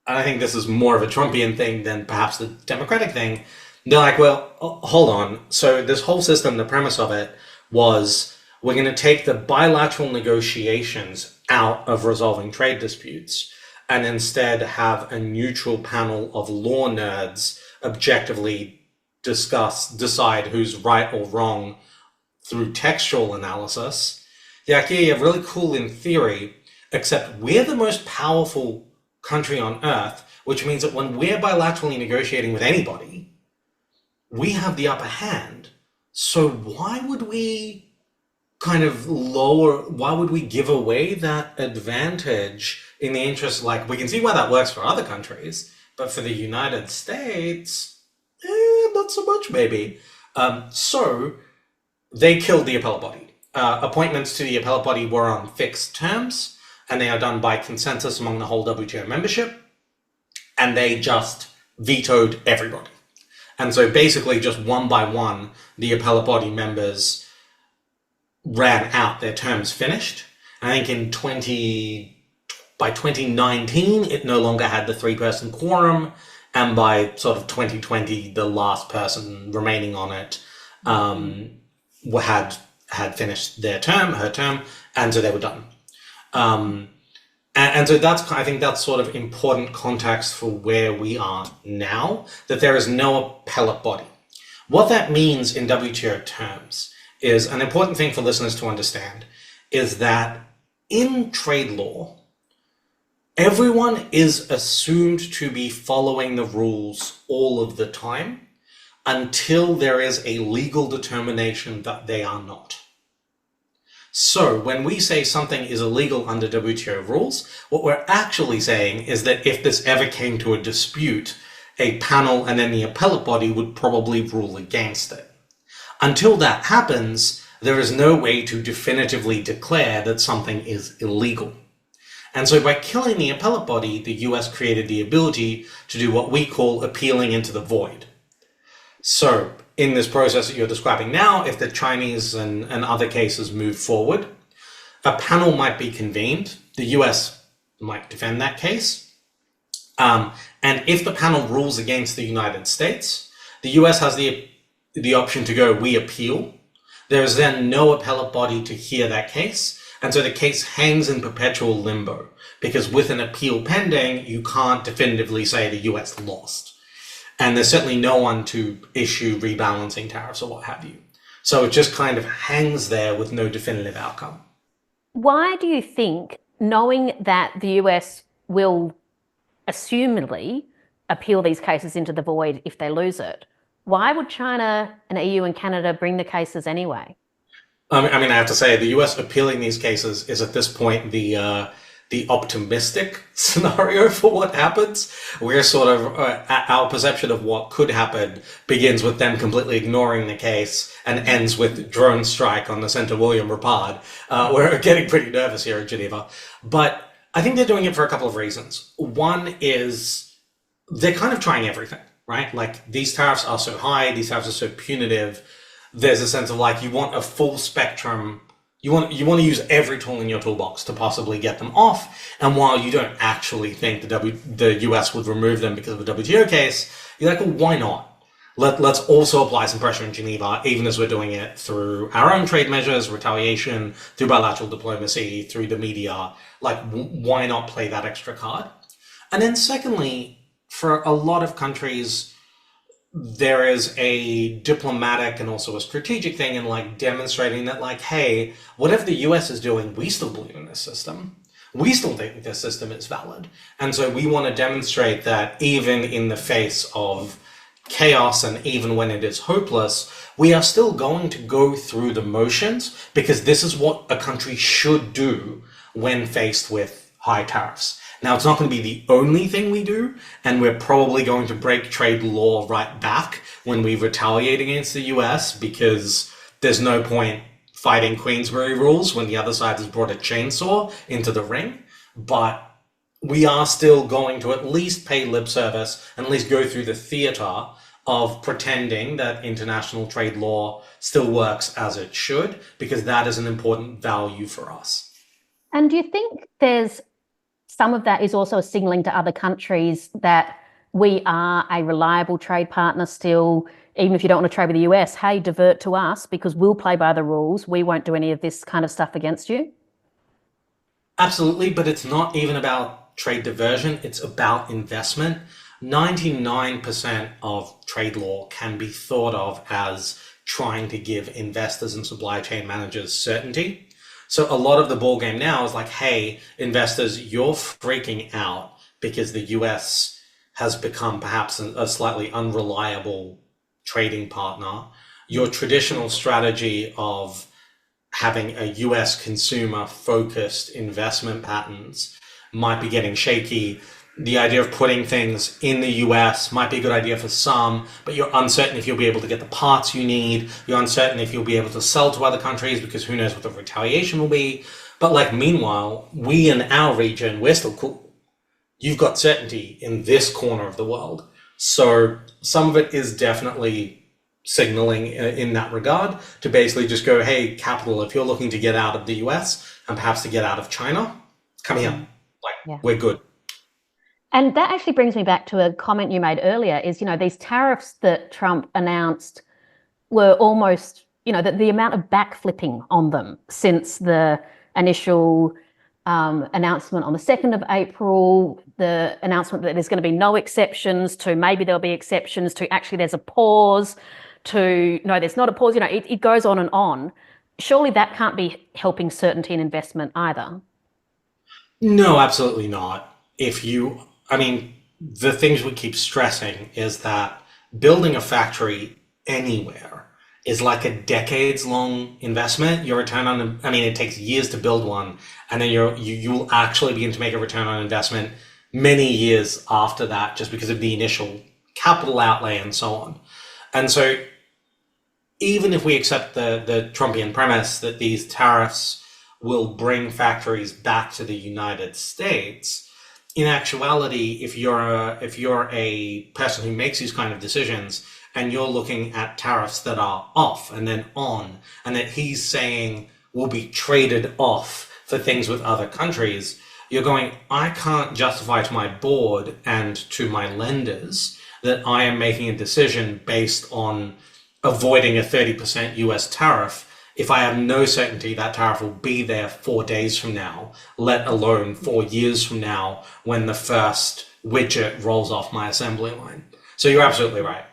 and I think this is more of a Trumpian thing than perhaps the Democratic thing, they're like, well, hold on. So this whole system, the premise of it was, we're going to take the bilateral negotiations out of resolving trade disputes and instead have a neutral panel of law nerds objectively decide who's right or wrong through textual analysis. Yeah, really cool in theory, except we're the most powerful country on earth, which means that when we're bilaterally negotiating with anybody, we have the upper hand. So why would we why would we give away that advantage in the interest, like, we can see why that works for other countries, but for the United States, not so much maybe. So they killed the appellate body. Appointments to the appellate body were on fixed terms, and they are done by consensus among the whole WTO membership, and they just vetoed everybody. And so basically just one by one, the appellate body members ran out, their terms finished. I think by 2019, it no longer had the 3-person quorum, and by sort of 2020, the last person remaining on it had finished her term, and so they were done. And so I think that's sort of important context for where we are now, that there is no appellate body. What that means in WTO terms is, an important thing for listeners to understand, is that in trade law, everyone is assumed to be following the rules all of the time until there is a legal determination that they are not. So when we say something is illegal under WTO rules, what we're actually saying is that if this ever came to a dispute, a panel and then the appellate body would probably rule against it. Until that happens, there is no way to definitively declare that something is illegal. And so by killing the appellate body, the US created the ability to do what we call appealing into the void. So in this process that you're describing now, if the Chinese and other cases move forward, a panel might be convened. The US might defend that case. And if the panel rules against the United States, the US has the option to go, we appeal. There is then no appellate body to hear that case. And so the case hangs in perpetual limbo, because with an appeal pending, you can't definitively say the US lost. And there's certainly no one to issue rebalancing tariffs or what have you. So it just kind of hangs there with no definitive outcome. Why do you think, knowing that the US will assumedly appeal these cases into the void if they lose it, why would China and EU and Canada bring the cases anyway? I mean, I have to say, the US appealing these cases is at this point the the optimistic scenario for what happens. We're sort of, our perception of what could happen begins with them completely ignoring the case and ends with drone strike on the Centre William Rapard. We're getting pretty nervous here in Geneva. But I think they're doing it for a couple of reasons. One is they're kind of trying everything, right? Like, these tariffs are so high, these tariffs are so punitive. There's a sense of like, you want a full spectrum. You want to use every tool in your toolbox to possibly get them off. And while you don't actually think the US would remove them because of a WTO case, you're like, well, why not? Let's also apply some pressure in Geneva, even as we're doing it through our own trade measures, retaliation, through bilateral diplomacy, through the media. Like, why not play that extra card? And then secondly, for a lot of countries, there is a diplomatic and also a strategic thing in like demonstrating that, like, hey, whatever the US is doing, we still believe in this system. We still think this system is valid. And so we want to demonstrate that even in the face of chaos and even when it is hopeless, we are still going to go through the motions, because this is what a country should do when faced with high tariffs. Now, it's not going to be the only thing we do, and we're probably going to break trade law right back when we retaliate against the US, because there's no point fighting Queensberry rules when the other side has brought a chainsaw into the ring. But we are still going to at least pay lip service and at least go through the theater of pretending that international trade law still works as it should, because that is an important value for us. And do you think there's some of that is also signaling to other countries that we are a reliable trade partner still, even if you don't want to trade with the US, hey, divert to us because we'll play by the rules. We won't do any of this kind of stuff against you? Absolutely, but it's not even about trade diversion, it's about investment. 99% of trade law can be thought of as trying to give investors and supply chain managers certainty. So a lot of the ball game now is like, hey, investors, you're freaking out because the US has become perhaps a slightly unreliable trading partner. Your traditional strategy of having a US consumer focused investment patterns might be getting shaky. The idea of putting things in the US might be a good idea for some, but you're uncertain if you'll be able to get the parts you need. You're uncertain if you'll be able to sell to other countries because who knows what the retaliation will be. But like, meanwhile, we in our region, we're still cool. You've got certainty in this corner of the world. So some of it is definitely signaling in that regard to basically just go, hey, capital, if you're looking to get out of the US and perhaps to get out of China, come here. Like, we're good. And that actually brings me back to a comment you made earlier is, these tariffs that Trump announced were almost, the amount of backflipping on them since the initial announcement on the 2nd of April, the announcement that there's going to be no exceptions to maybe there'll be exceptions to actually there's a pause to no, there's not a pause. It goes on and on. Surely that can't be helping certainty in investment either. No, absolutely not. The things we keep stressing is that building a factory anywhere is like a decades-long investment. Your return on, it takes years to build one, and then you will actually begin to make a return on investment many years after that, just because of the initial capital outlay and so on. And so, even if we accept the Trumpian premise that these tariffs will bring factories back to the United States, in actuality, if you're a person who makes these kind of decisions and you're looking at tariffs that are off and then on, and that he's saying will be traded off for things with other countries, you're going, I can't justify to my board and to my lenders that I am making a decision based on avoiding a 30% US tariff if I have no certainty that tariff will be there 4 days from now, let alone 4 years from now when the first widget rolls off my assembly line. So you're absolutely right.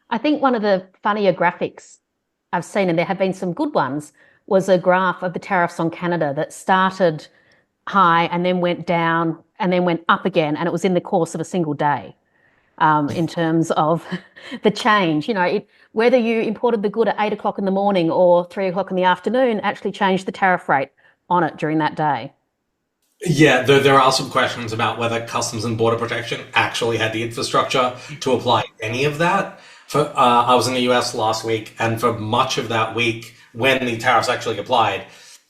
I think one of the funnier graphics I've seen, and there have been some good ones, was a graph of the tariffs on Canada that started high and then went down and then went up again. And it was in the course of a single day. In terms of the change, whether you imported the good at 8 o'clock in the morning or 3 o'clock in the afternoon actually changed the tariff rate on it during that day. Yeah, there are some questions about whether Customs and Border Protection actually had the infrastructure to apply any of that. I was in the US last week, and for much of that week, when the tariffs actually applied,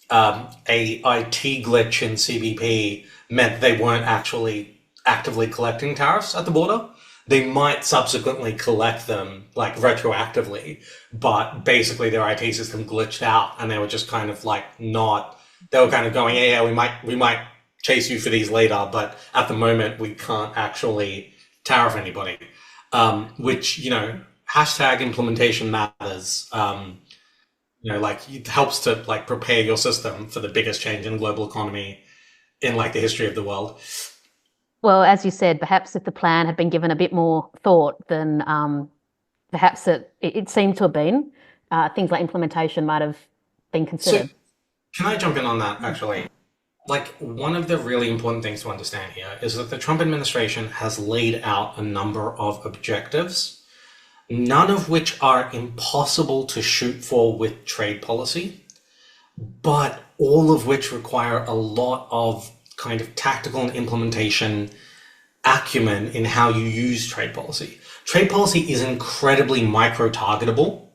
a IT glitch in CBP meant they weren't actually actively collecting tariffs at the border. They might subsequently collect them like retroactively, but basically their IT system glitched out, and they were just kind of like not. They were kind of going, yeah, we might chase you for these later, but at the moment we can't actually tariff anybody. Which, hashtag implementation matters. Like it helps to like prepare your system for the biggest change in global economy in like the history of the world. Well, as you said, perhaps if the plan had been given a bit more thought, then perhaps it seemed to have been. Things like implementation might have been So considered. can I jump in on that actually? Like one of the really important things to understand here is that the Trump administration has laid out a number of objectives, none of which are impossible to shoot for with trade policy, but all of which require a lot of kind of tactical and implementation acumen in how you use trade policy. Trade policy is incredibly micro-targetable.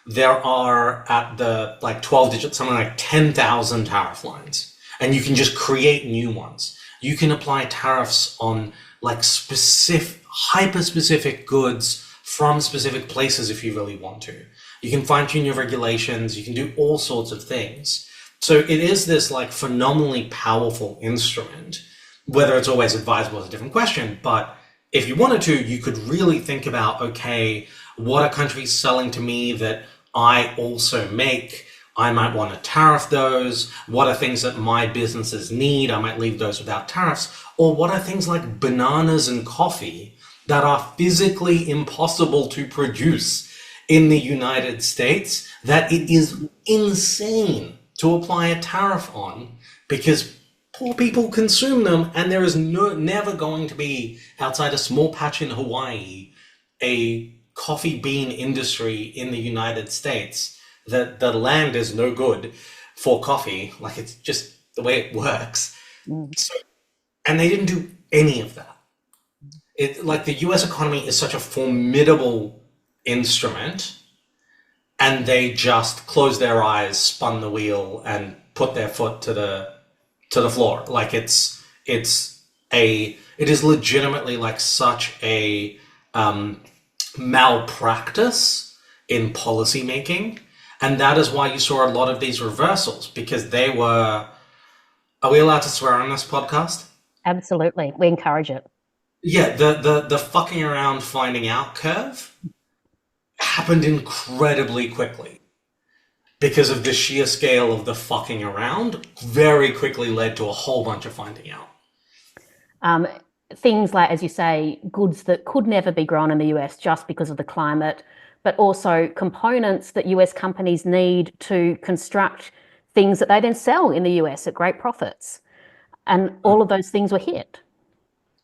There are at the like 12 digit, something like 10,000 tariff lines, and you can just create new ones. You can apply tariffs on like specific, hyper specific goods from specific places if you really want to. You can fine tune your regulations. You can do all sorts of things. So it is this like phenomenally powerful instrument. Whether it's always advisable is a different question, but if you wanted to, you could really think about, okay, what are countries selling to me that I also make? I might want to tariff those. What are things that my businesses need? I might leave those without tariffs. Or what are things like bananas and coffee that are physically impossible to produce in the United States that it is insane to apply a tariff on because poor people consume them, and there is never going to be, outside a small patch in Hawaii, a coffee bean industry in the United States. The land is no good for coffee. Like it's just the way it works. Mm. So, and they didn't do any of that. It like the U.S. economy is such a formidable instrument, and they just closed their eyes, spun the wheel, and put their foot to the floor. Like it is legitimately like such a malpractice in policy making. And that is why you saw a lot of these reversals, because they were, are we allowed to swear on this podcast? Absolutely. We encourage it. Yeah, the fucking around finding out curve happened incredibly quickly because of the sheer scale of the fucking around very quickly led to a whole bunch of finding out. Things like, as you say, goods that could never be grown in the US just because of the climate, but also components that US companies need to construct things that they then sell in the US at great profits. And all of those things were hit.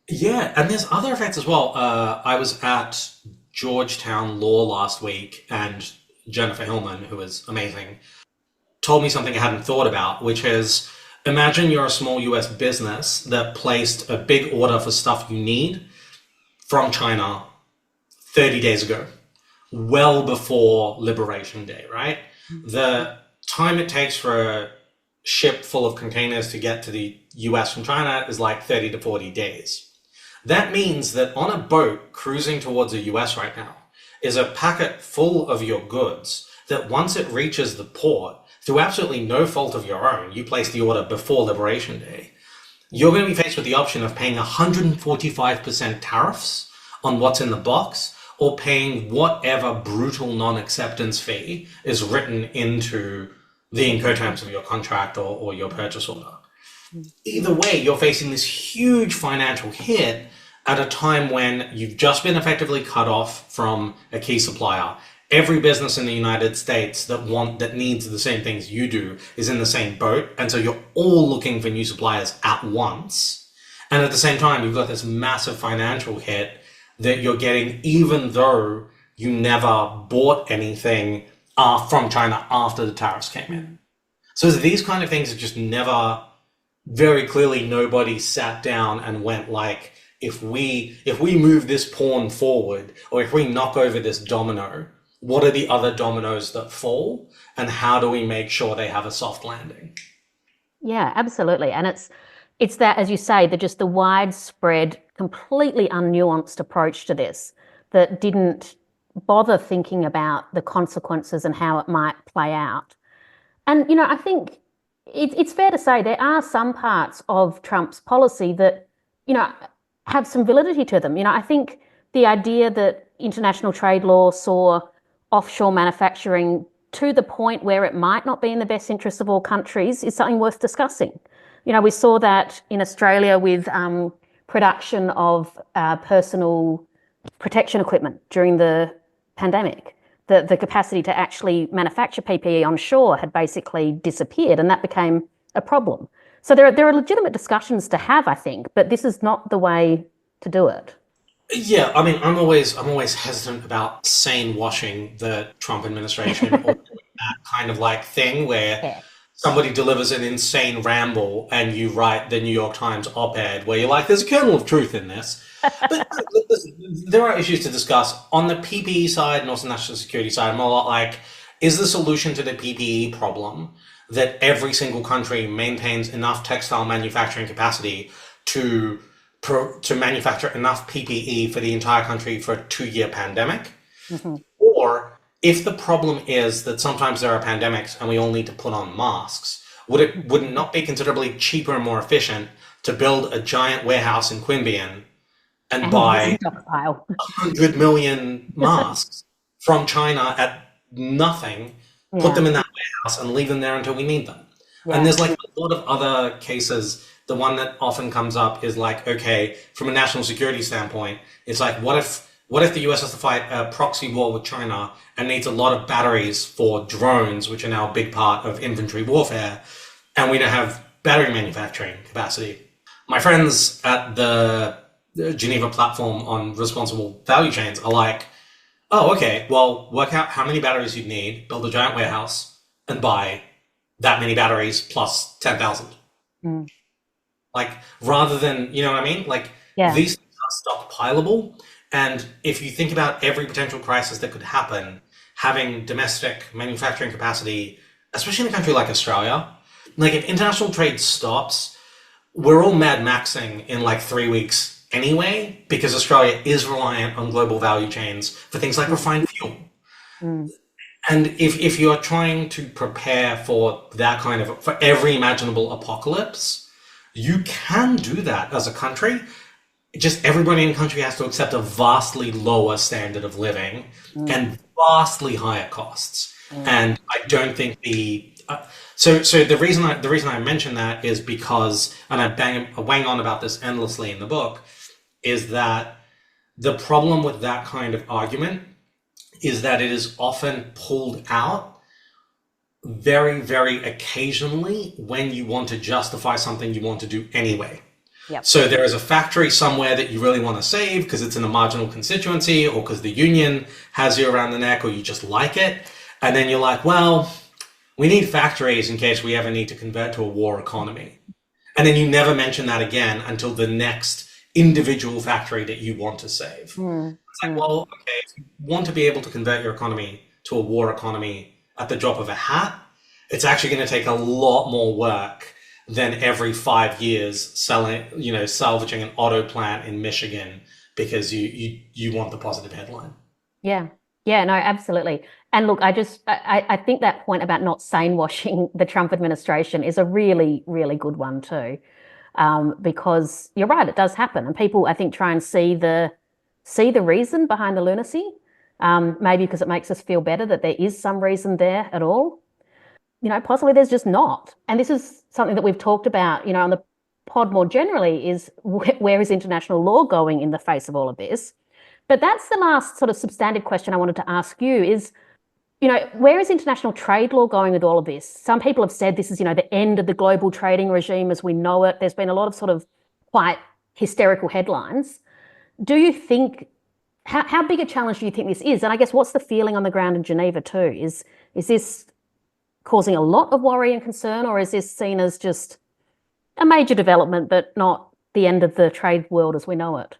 Yeah, and there's other effects as well. I was at Georgetown Law last week, and Jennifer Hillman, who is amazing, told me something I hadn't thought about, which is imagine you're a small US business that placed a big order for stuff you need from China 30 days ago, well before Liberation Day, right? The time it takes for a ship full of containers to get to the US from China is like 30 to 40 days. That means that on a boat cruising towards the US right now is a packet full of your goods that once it reaches the port, through absolutely no fault of your own, you placed the order before Liberation Day, you're going to be faced with the option of paying 145% tariffs on what's in the box, or paying whatever brutal non-acceptance fee is written into the Incoterms of your contract or your purchase order. Either way, you're facing this huge financial hit at a time when you've just been effectively cut off from a key supplier. Every business in the United States that needs the same things you do is in the same boat, and so you're all looking for new suppliers at once. And at the same time, you've got this massive financial hit that you're getting, even though you never bought anything from China after the tariffs came in. So these kind of things are just never very clearly nobody sat down and went like, if we move this pawn forward, or if we knock over this domino, what are the other dominoes that fall, and how do we make sure they have a soft landing? Yeah, absolutely. And it's that, as you say, just the widespread, completely unnuanced approach to this that didn't bother thinking about the consequences and how it might play out. And, I think it's fair to say there are some parts of Trump's policy that, have some validity to them. I think the idea that international trade law saw offshore manufacturing to the point where it might not be in the best interest of all countries is something worth discussing. We saw that in Australia with production of personal protection equipment during the pandemic. The capacity to actually manufacture PPE onshore had basically disappeared, and that became a problem. So there are legitimate discussions to have, I think, but this is not the way to do it. Yeah, I mean, I'm always hesitant about sane washing the Trump administration or doing that kind of like thing where Yeah. somebody delivers an insane ramble and you write the New York Times op-ed where you're like, there's a kernel of truth in this. But listen, there are issues to discuss. On the PPE side and also national security side, I'm a lot like, is the solution to the PPE problem that every single country maintains enough textile manufacturing capacity to manufacture enough PPE for the entire country for a 2-year pandemic? Mm-hmm. Or if the problem is that sometimes there are pandemics and we all need to put on masks, would it not be considerably cheaper and more efficient to build a giant warehouse in Queanbeyan and buy 100 million masks from China at nothing, put them in that warehouse and leave them there until we need them? Yeah. And there's like a lot of other cases. The one that often comes up is like, okay, from a national security standpoint, it's like, what if the US has to fight a proxy war with China and needs a lot of batteries for drones, which are now a big part of infantry warfare, and we don't have battery manufacturing capacity? My friends at the Geneva platform on responsible value chains are like, oh, okay, well, work out how many batteries you'd need, build a giant warehouse, and buy that many batteries plus 10,000. Mm. Like, rather than, you know what I mean? Like, these things are stockpilable. And if you think about every potential crisis that could happen, having domestic manufacturing capacity, especially in a country like Australia, like if international trade stops, we're all Mad Maxing in like 3 weeks anyway, because Australia is reliant on global value chains for things like refined fuel. Mm. And if you're trying to prepare for that kind of, for every imaginable apocalypse, you can do that as a country. Just everybody in the country has to accept a vastly lower standard of living and vastly higher costs. And I don't think so the reason I mention that is because, and I wang on about this endlessly in the book, is that the problem with that kind of argument is that it is often pulled out very, very occasionally when you want to justify something you want to do anyway. Yep. So there is a factory somewhere that you really want to save because it's in a marginal constituency, or because the union has you around the neck, or you just like it. And then you're like, well, we need factories in case we ever need to convert to a war economy. And then you never mention that again until the next individual factory that you want to save. It's like, well, okay, if you want to be able to convert your economy to a war economy at the drop of a hat, it's actually going to take a lot more work than every 5 years salvaging an auto plant in Michigan because you want the positive headline. Yeah, no, absolutely. And look, I think that point about not sane washing the Trump administration is a really, really good one too, because you're right, it does happen, and people, I think, try and see the reason behind the lunacy. Maybe because it makes us feel better that there is some reason there at all. Possibly there's just not. And this is something that we've talked about, on the pod more generally, is where is international law going in the face of all of this? But that's the last sort of substantive question I wanted to ask you is, where is international trade law going with all of this? Some people have said this is, the end of the global trading regime as we know it. There's been a lot of sort of quite hysterical headlines. Do you think, how big a challenge do you think this is? And I guess what's the feeling on the ground in Geneva too? Is this causing a lot of worry and concern, or is this seen as just, a major development, but not the end of the trade world as we know it.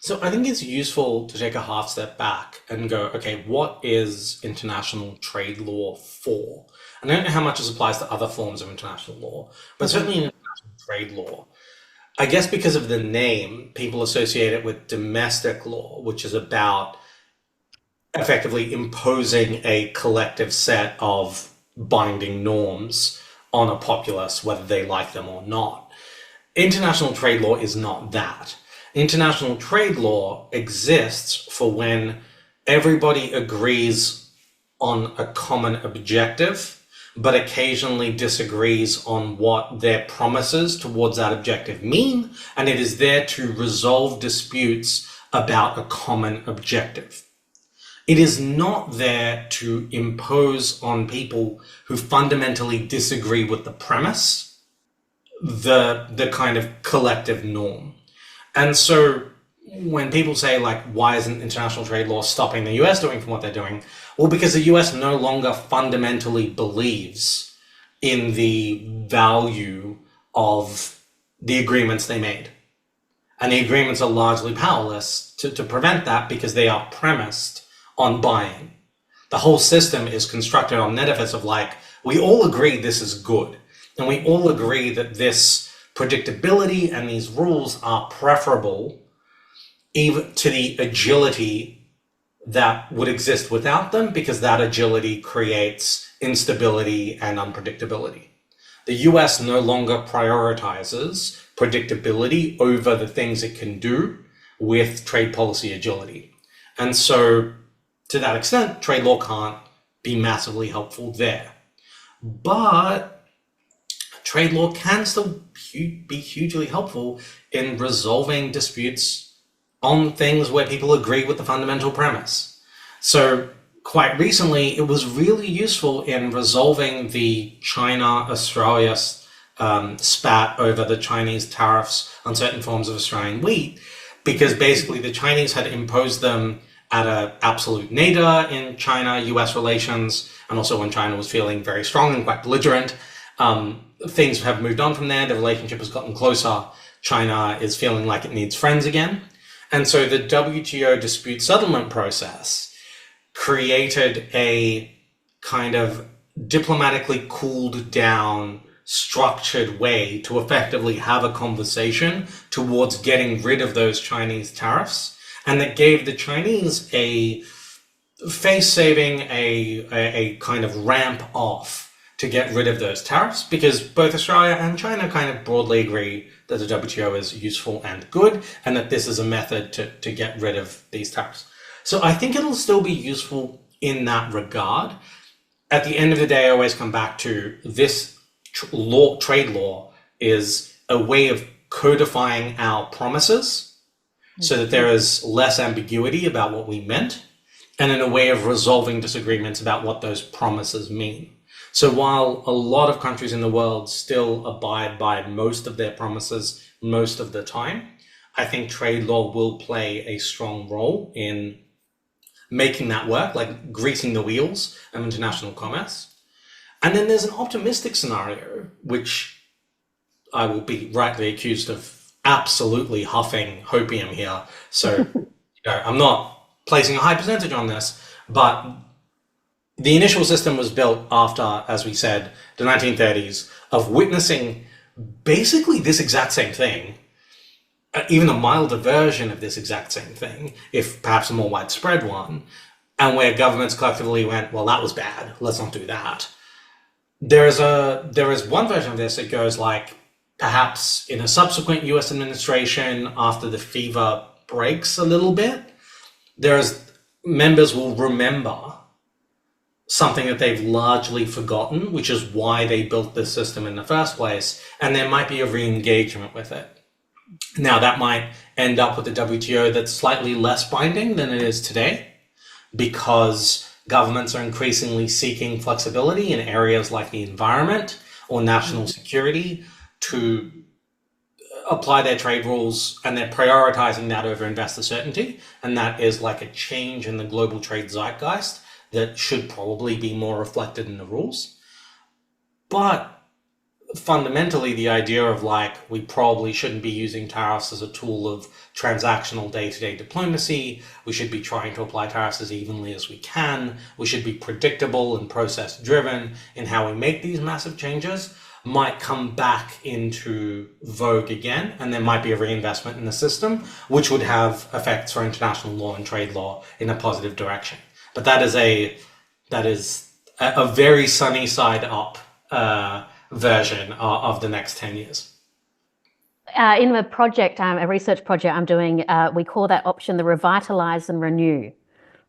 So I think it's useful to take a half step back and go, okay, what is international trade law for? And I don't know how much this applies to other forms of international law, but certainly in international trade law, I guess because of the name, people associate it with domestic law, which is about effectively imposing a collective set of binding norms on a populace, whether they like them or not. International trade law is not that. International trade law exists for when everybody agrees on a common objective, but occasionally disagrees on what their promises towards that objective mean, and it is there to resolve disputes about a common objective. It is not there to impose on people who fundamentally disagree with the premise the kind of collective norm. And so when people say, like, why isn't international trade law stopping the US doing from what they're doing? Well, because the US no longer fundamentally believes in the value of the agreements they made. And the agreements are largely powerless to prevent that because they are premised on buying. The whole system is constructed on an edifice of, like, we all agree this is good. And we all agree that this predictability and these rules are preferable even to the agility that would exist without them, because that agility creates instability and unpredictability. The US no longer prioritizes predictability over the things it can do with trade policy agility. And so to that extent, trade law can't be massively helpful there. But trade law can still be hugely helpful in resolving disputes on things where people agree with the fundamental premise. So quite recently, it was really useful in resolving the China-Australia spat over the Chinese tariffs on certain forms of Australian wheat, because basically the Chinese had imposed them at an absolute nadir in China-US relations, and also when China was feeling very strong and quite belligerent. Things have moved on from there. The relationship has gotten closer. China is feeling like it needs friends again. And so the WTO dispute settlement process created a kind of diplomatically cooled down, structured way to effectively have a conversation towards getting rid of those Chinese tariffs. And that gave the Chinese a face-saving, a kind of ramp off to get rid of those tariffs, because both Australia and China kind of broadly agree that the WTO is useful and good, and that this is a method to get rid of these tariffs. So I think it'll still be useful in that regard. At the end of the day, I always come back to this trade law is a way of codifying our promises so that there is less ambiguity about what we meant, and in a way of resolving disagreements about what those promises mean. So while a lot of countries in the world still abide by most of their promises most of the time, I think trade law will play a strong role in making that work, like greasing the wheels of international commerce. And then there's an optimistic scenario, which I will be rightly accused of absolutely huffing hopium here. So I'm not placing a high percentage on this, but the initial system was built after, as we said, the 1930s, of witnessing basically this exact same thing, even a milder version of this exact same thing, if perhaps a more widespread one, and where governments collectively went, well, that was bad, let's not do that. There is one version of this that goes like, perhaps in a subsequent US administration, after the fever breaks a little bit, members will remember something that they've largely forgotten, which is why they built this system in the first place, and there might be a re-engagement with it. Now, that might end up with a WTO that's slightly less binding than it is today, because governments are increasingly seeking flexibility in areas like the environment or national security to apply their trade rules, and they're prioritizing that over investor certainty. And that is like a change in the global trade zeitgeist that should probably be more reflected in the rules. But fundamentally the idea of like, we probably shouldn't be using tariffs as a tool of transactional day-to-day diplomacy. We should be trying to apply tariffs as evenly as we can. We should be predictable and process driven in how we make these massive changes, might come back into vogue again, and there might be a reinvestment in the system, which would have effects for international law and trade law in a positive direction. But that is a very sunny side up version of the next 10 years. In the project, a research project I'm doing, we call that option the revitalise and renew.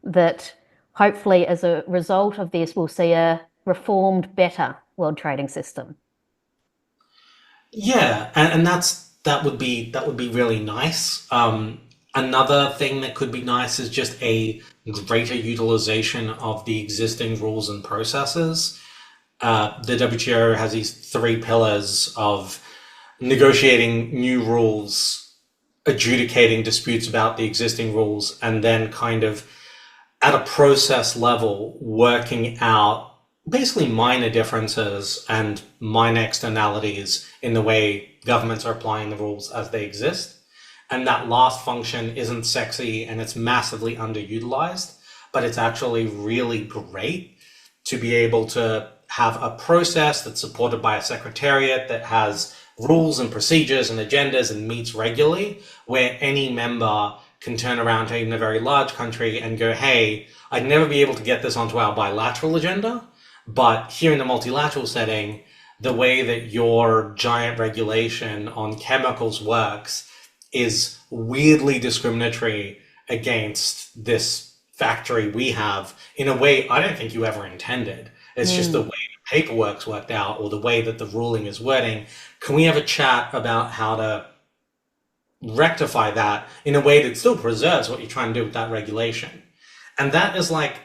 That hopefully as a result of this, we'll see a reformed, better world trading system. Yeah, and that would be really nice. Another thing that could be nice is just a greater utilization of the existing rules and processes. The WTO has these three pillars of negotiating new rules, adjudicating disputes about the existing rules, and then kind of at a process level working out basically minor differences and minor externalities in the way governments are applying the rules as they exist. And that last function isn't sexy and it's massively underutilized, but it's actually really great to be able to have a process that's supported by a secretariat that has rules and procedures and agendas and meets regularly, where any member can turn around to even a very large country and go, hey, I'd never be able to get this onto our bilateral agenda, but here in the multilateral setting, the way that your giant regulation on chemicals works is weirdly discriminatory against this factory we have in a way I don't think you ever intended. It's just the way the paperwork's worked out or the way that the ruling is wording. Can we have a chat about how to rectify that in a way that still preserves what you're trying to do with that regulation? And that is like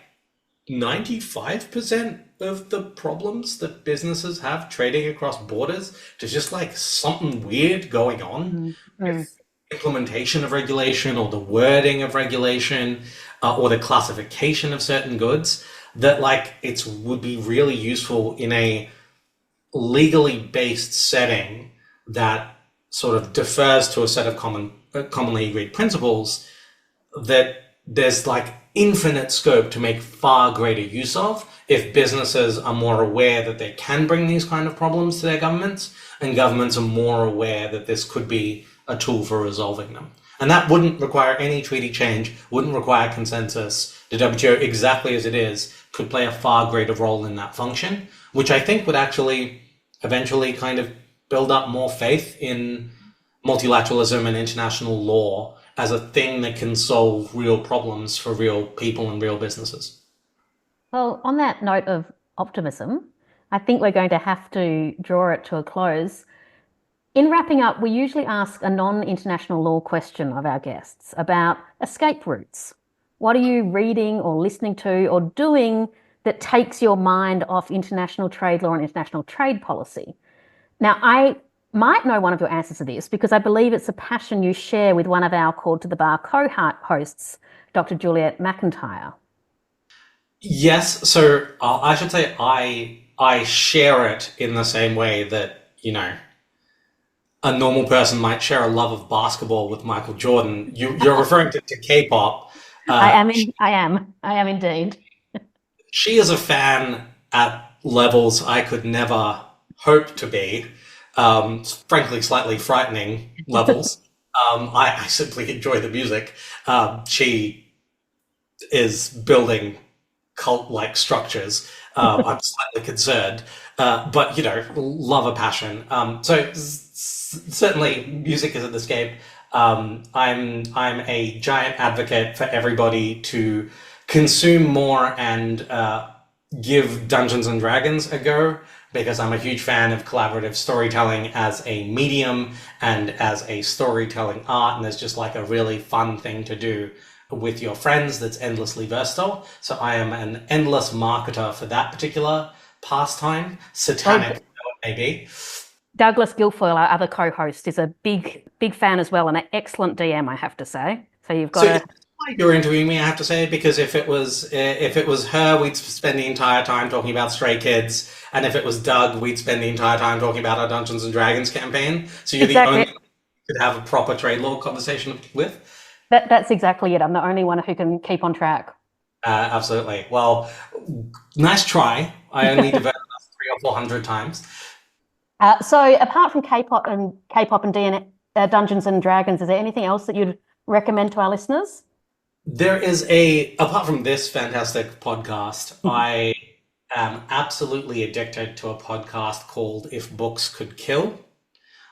95% of the problems that businesses have trading across borders. There's just like something weird going on with implementation of regulation or the wording of regulation or the classification of certain goods that like it would be really useful in a legally based setting that sort of defers to a set of commonly agreed principles that there's like infinite scope to make far greater use of if businesses are more aware that they can bring these kind of problems to their governments and governments are more aware that this could be a tool for resolving them. And that wouldn't require any treaty change, wouldn't require consensus. The WTO, exactly as it is, could play a far greater role in that function, which I think would actually eventually kind of build up more faith in multilateralism and international law as a thing that can solve real problems for real people and real businesses. Well, on that note of optimism, I think we're going to have to draw it to a close. In wrapping up, we usually ask a non-international law question of our guests about escape routes. What are you reading or listening to or doing that takes your mind off international trade law and international trade policy? Now, I might know one of your answers to this because I believe it's a passion you share with one of our Called to the Bar co-hosts, Dr. Juliet McIntyre. Yes, so I should say I share it in the same way that, you know, a normal person might share a love of basketball with Michael Jordan. You're referring to K-pop. I am indeed. She is a fan at levels I could never hope to be. Frankly, slightly frightening levels. I simply enjoy the music. She is building cult-like structures. I'm slightly concerned, but you know, love a passion. So certainly, music is an escape. I'm a giant advocate for everybody to consume more and give Dungeons and Dragons a go, because I'm a huge fan of collaborative storytelling as a medium and as a storytelling art, and there's just like a really fun thing to do with your friends that's endlessly versatile. So I am an endless marketer for that particular pastime, satanic though it may be. Douglas Guilfoyle, our other co-host, is a big fan as well, and an excellent DM, I have to say. So you've got like you're interviewing me, I have to say, because if it was her, we'd spend the entire time talking about Stray Kids, and if it was Doug, we'd spend the entire time talking about our Dungeons and Dragons campaign. So you're the only Exactly. one we could have a proper trade law conversation with. That's exactly it. I'm the only one who can keep on track. Absolutely. Well, nice try. I only developed that 300 or 400 times. So apart from K-pop and Dungeons and Dragons, is there anything else that you'd recommend to our listeners? Apart from this fantastic podcast, I am absolutely addicted to a podcast called If Books Could Kill,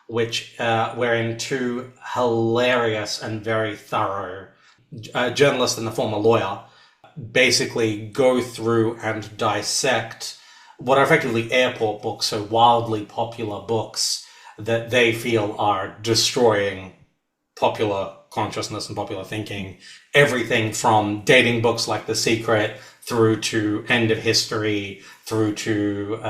which wherein two hilarious and very thorough journalist and a former lawyer basically go through and dissect what are effectively airport books, so wildly popular books that they feel are destroying popular consciousness and popular thinking. Everything from dating books like The Secret through to End of History, through to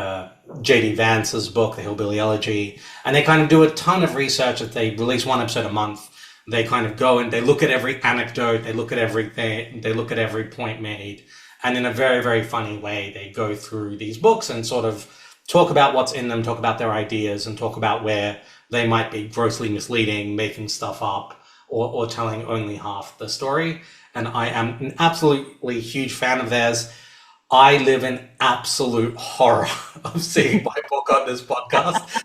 J.D. Vance's book, The Hillbilly Elegy. And they kind of do a ton of research that they release one episode a month. They kind of go and they look at every anecdote, they look at everything, they look at every point made. And in a very, very funny way, they go through these books and sort of talk about what's in them, talk about their ideas, and talk about where they might be grossly misleading, making stuff up, or telling only half the story. And I am an absolutely huge fan of theirs. I live in absolute horror of seeing my book on this podcast.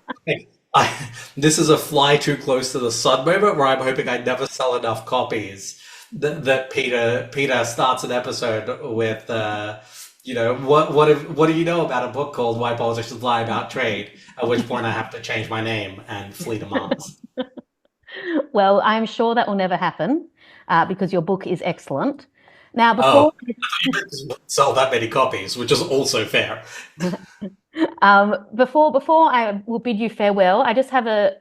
This is a fly too close to the sun moment where I'm hoping I never sell enough copies that Peter starts an episode with, what do you know about a book called Why Politicians Lie About Trade? At which point I have to change my name and flee to Mars. Well, I'm sure that will never happen because your book is excellent. Now, Oh, before you sell that many copies, which is also fair. before I will bid you farewell, I just have a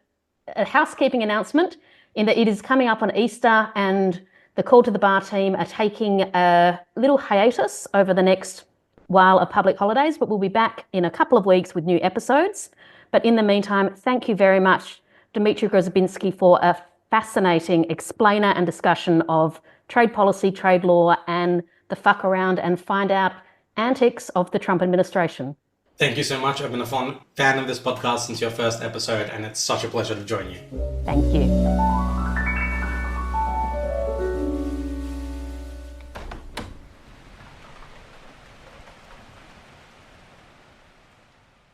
housekeeping announcement in that it is coming up on Easter, and the Call to the Bar team are taking a little hiatus over the next while of public holidays, but we'll be back in a couple of weeks with new episodes. But in the meantime, thank you very much, Dmitry Grozoubinski, for a fascinating explainer and discussion of trade policy, trade law, and the fuck around and find out antics of the Trump administration. Thank you so much. I've been a fan of this podcast since your first episode, and it's such a pleasure to join you. Thank you.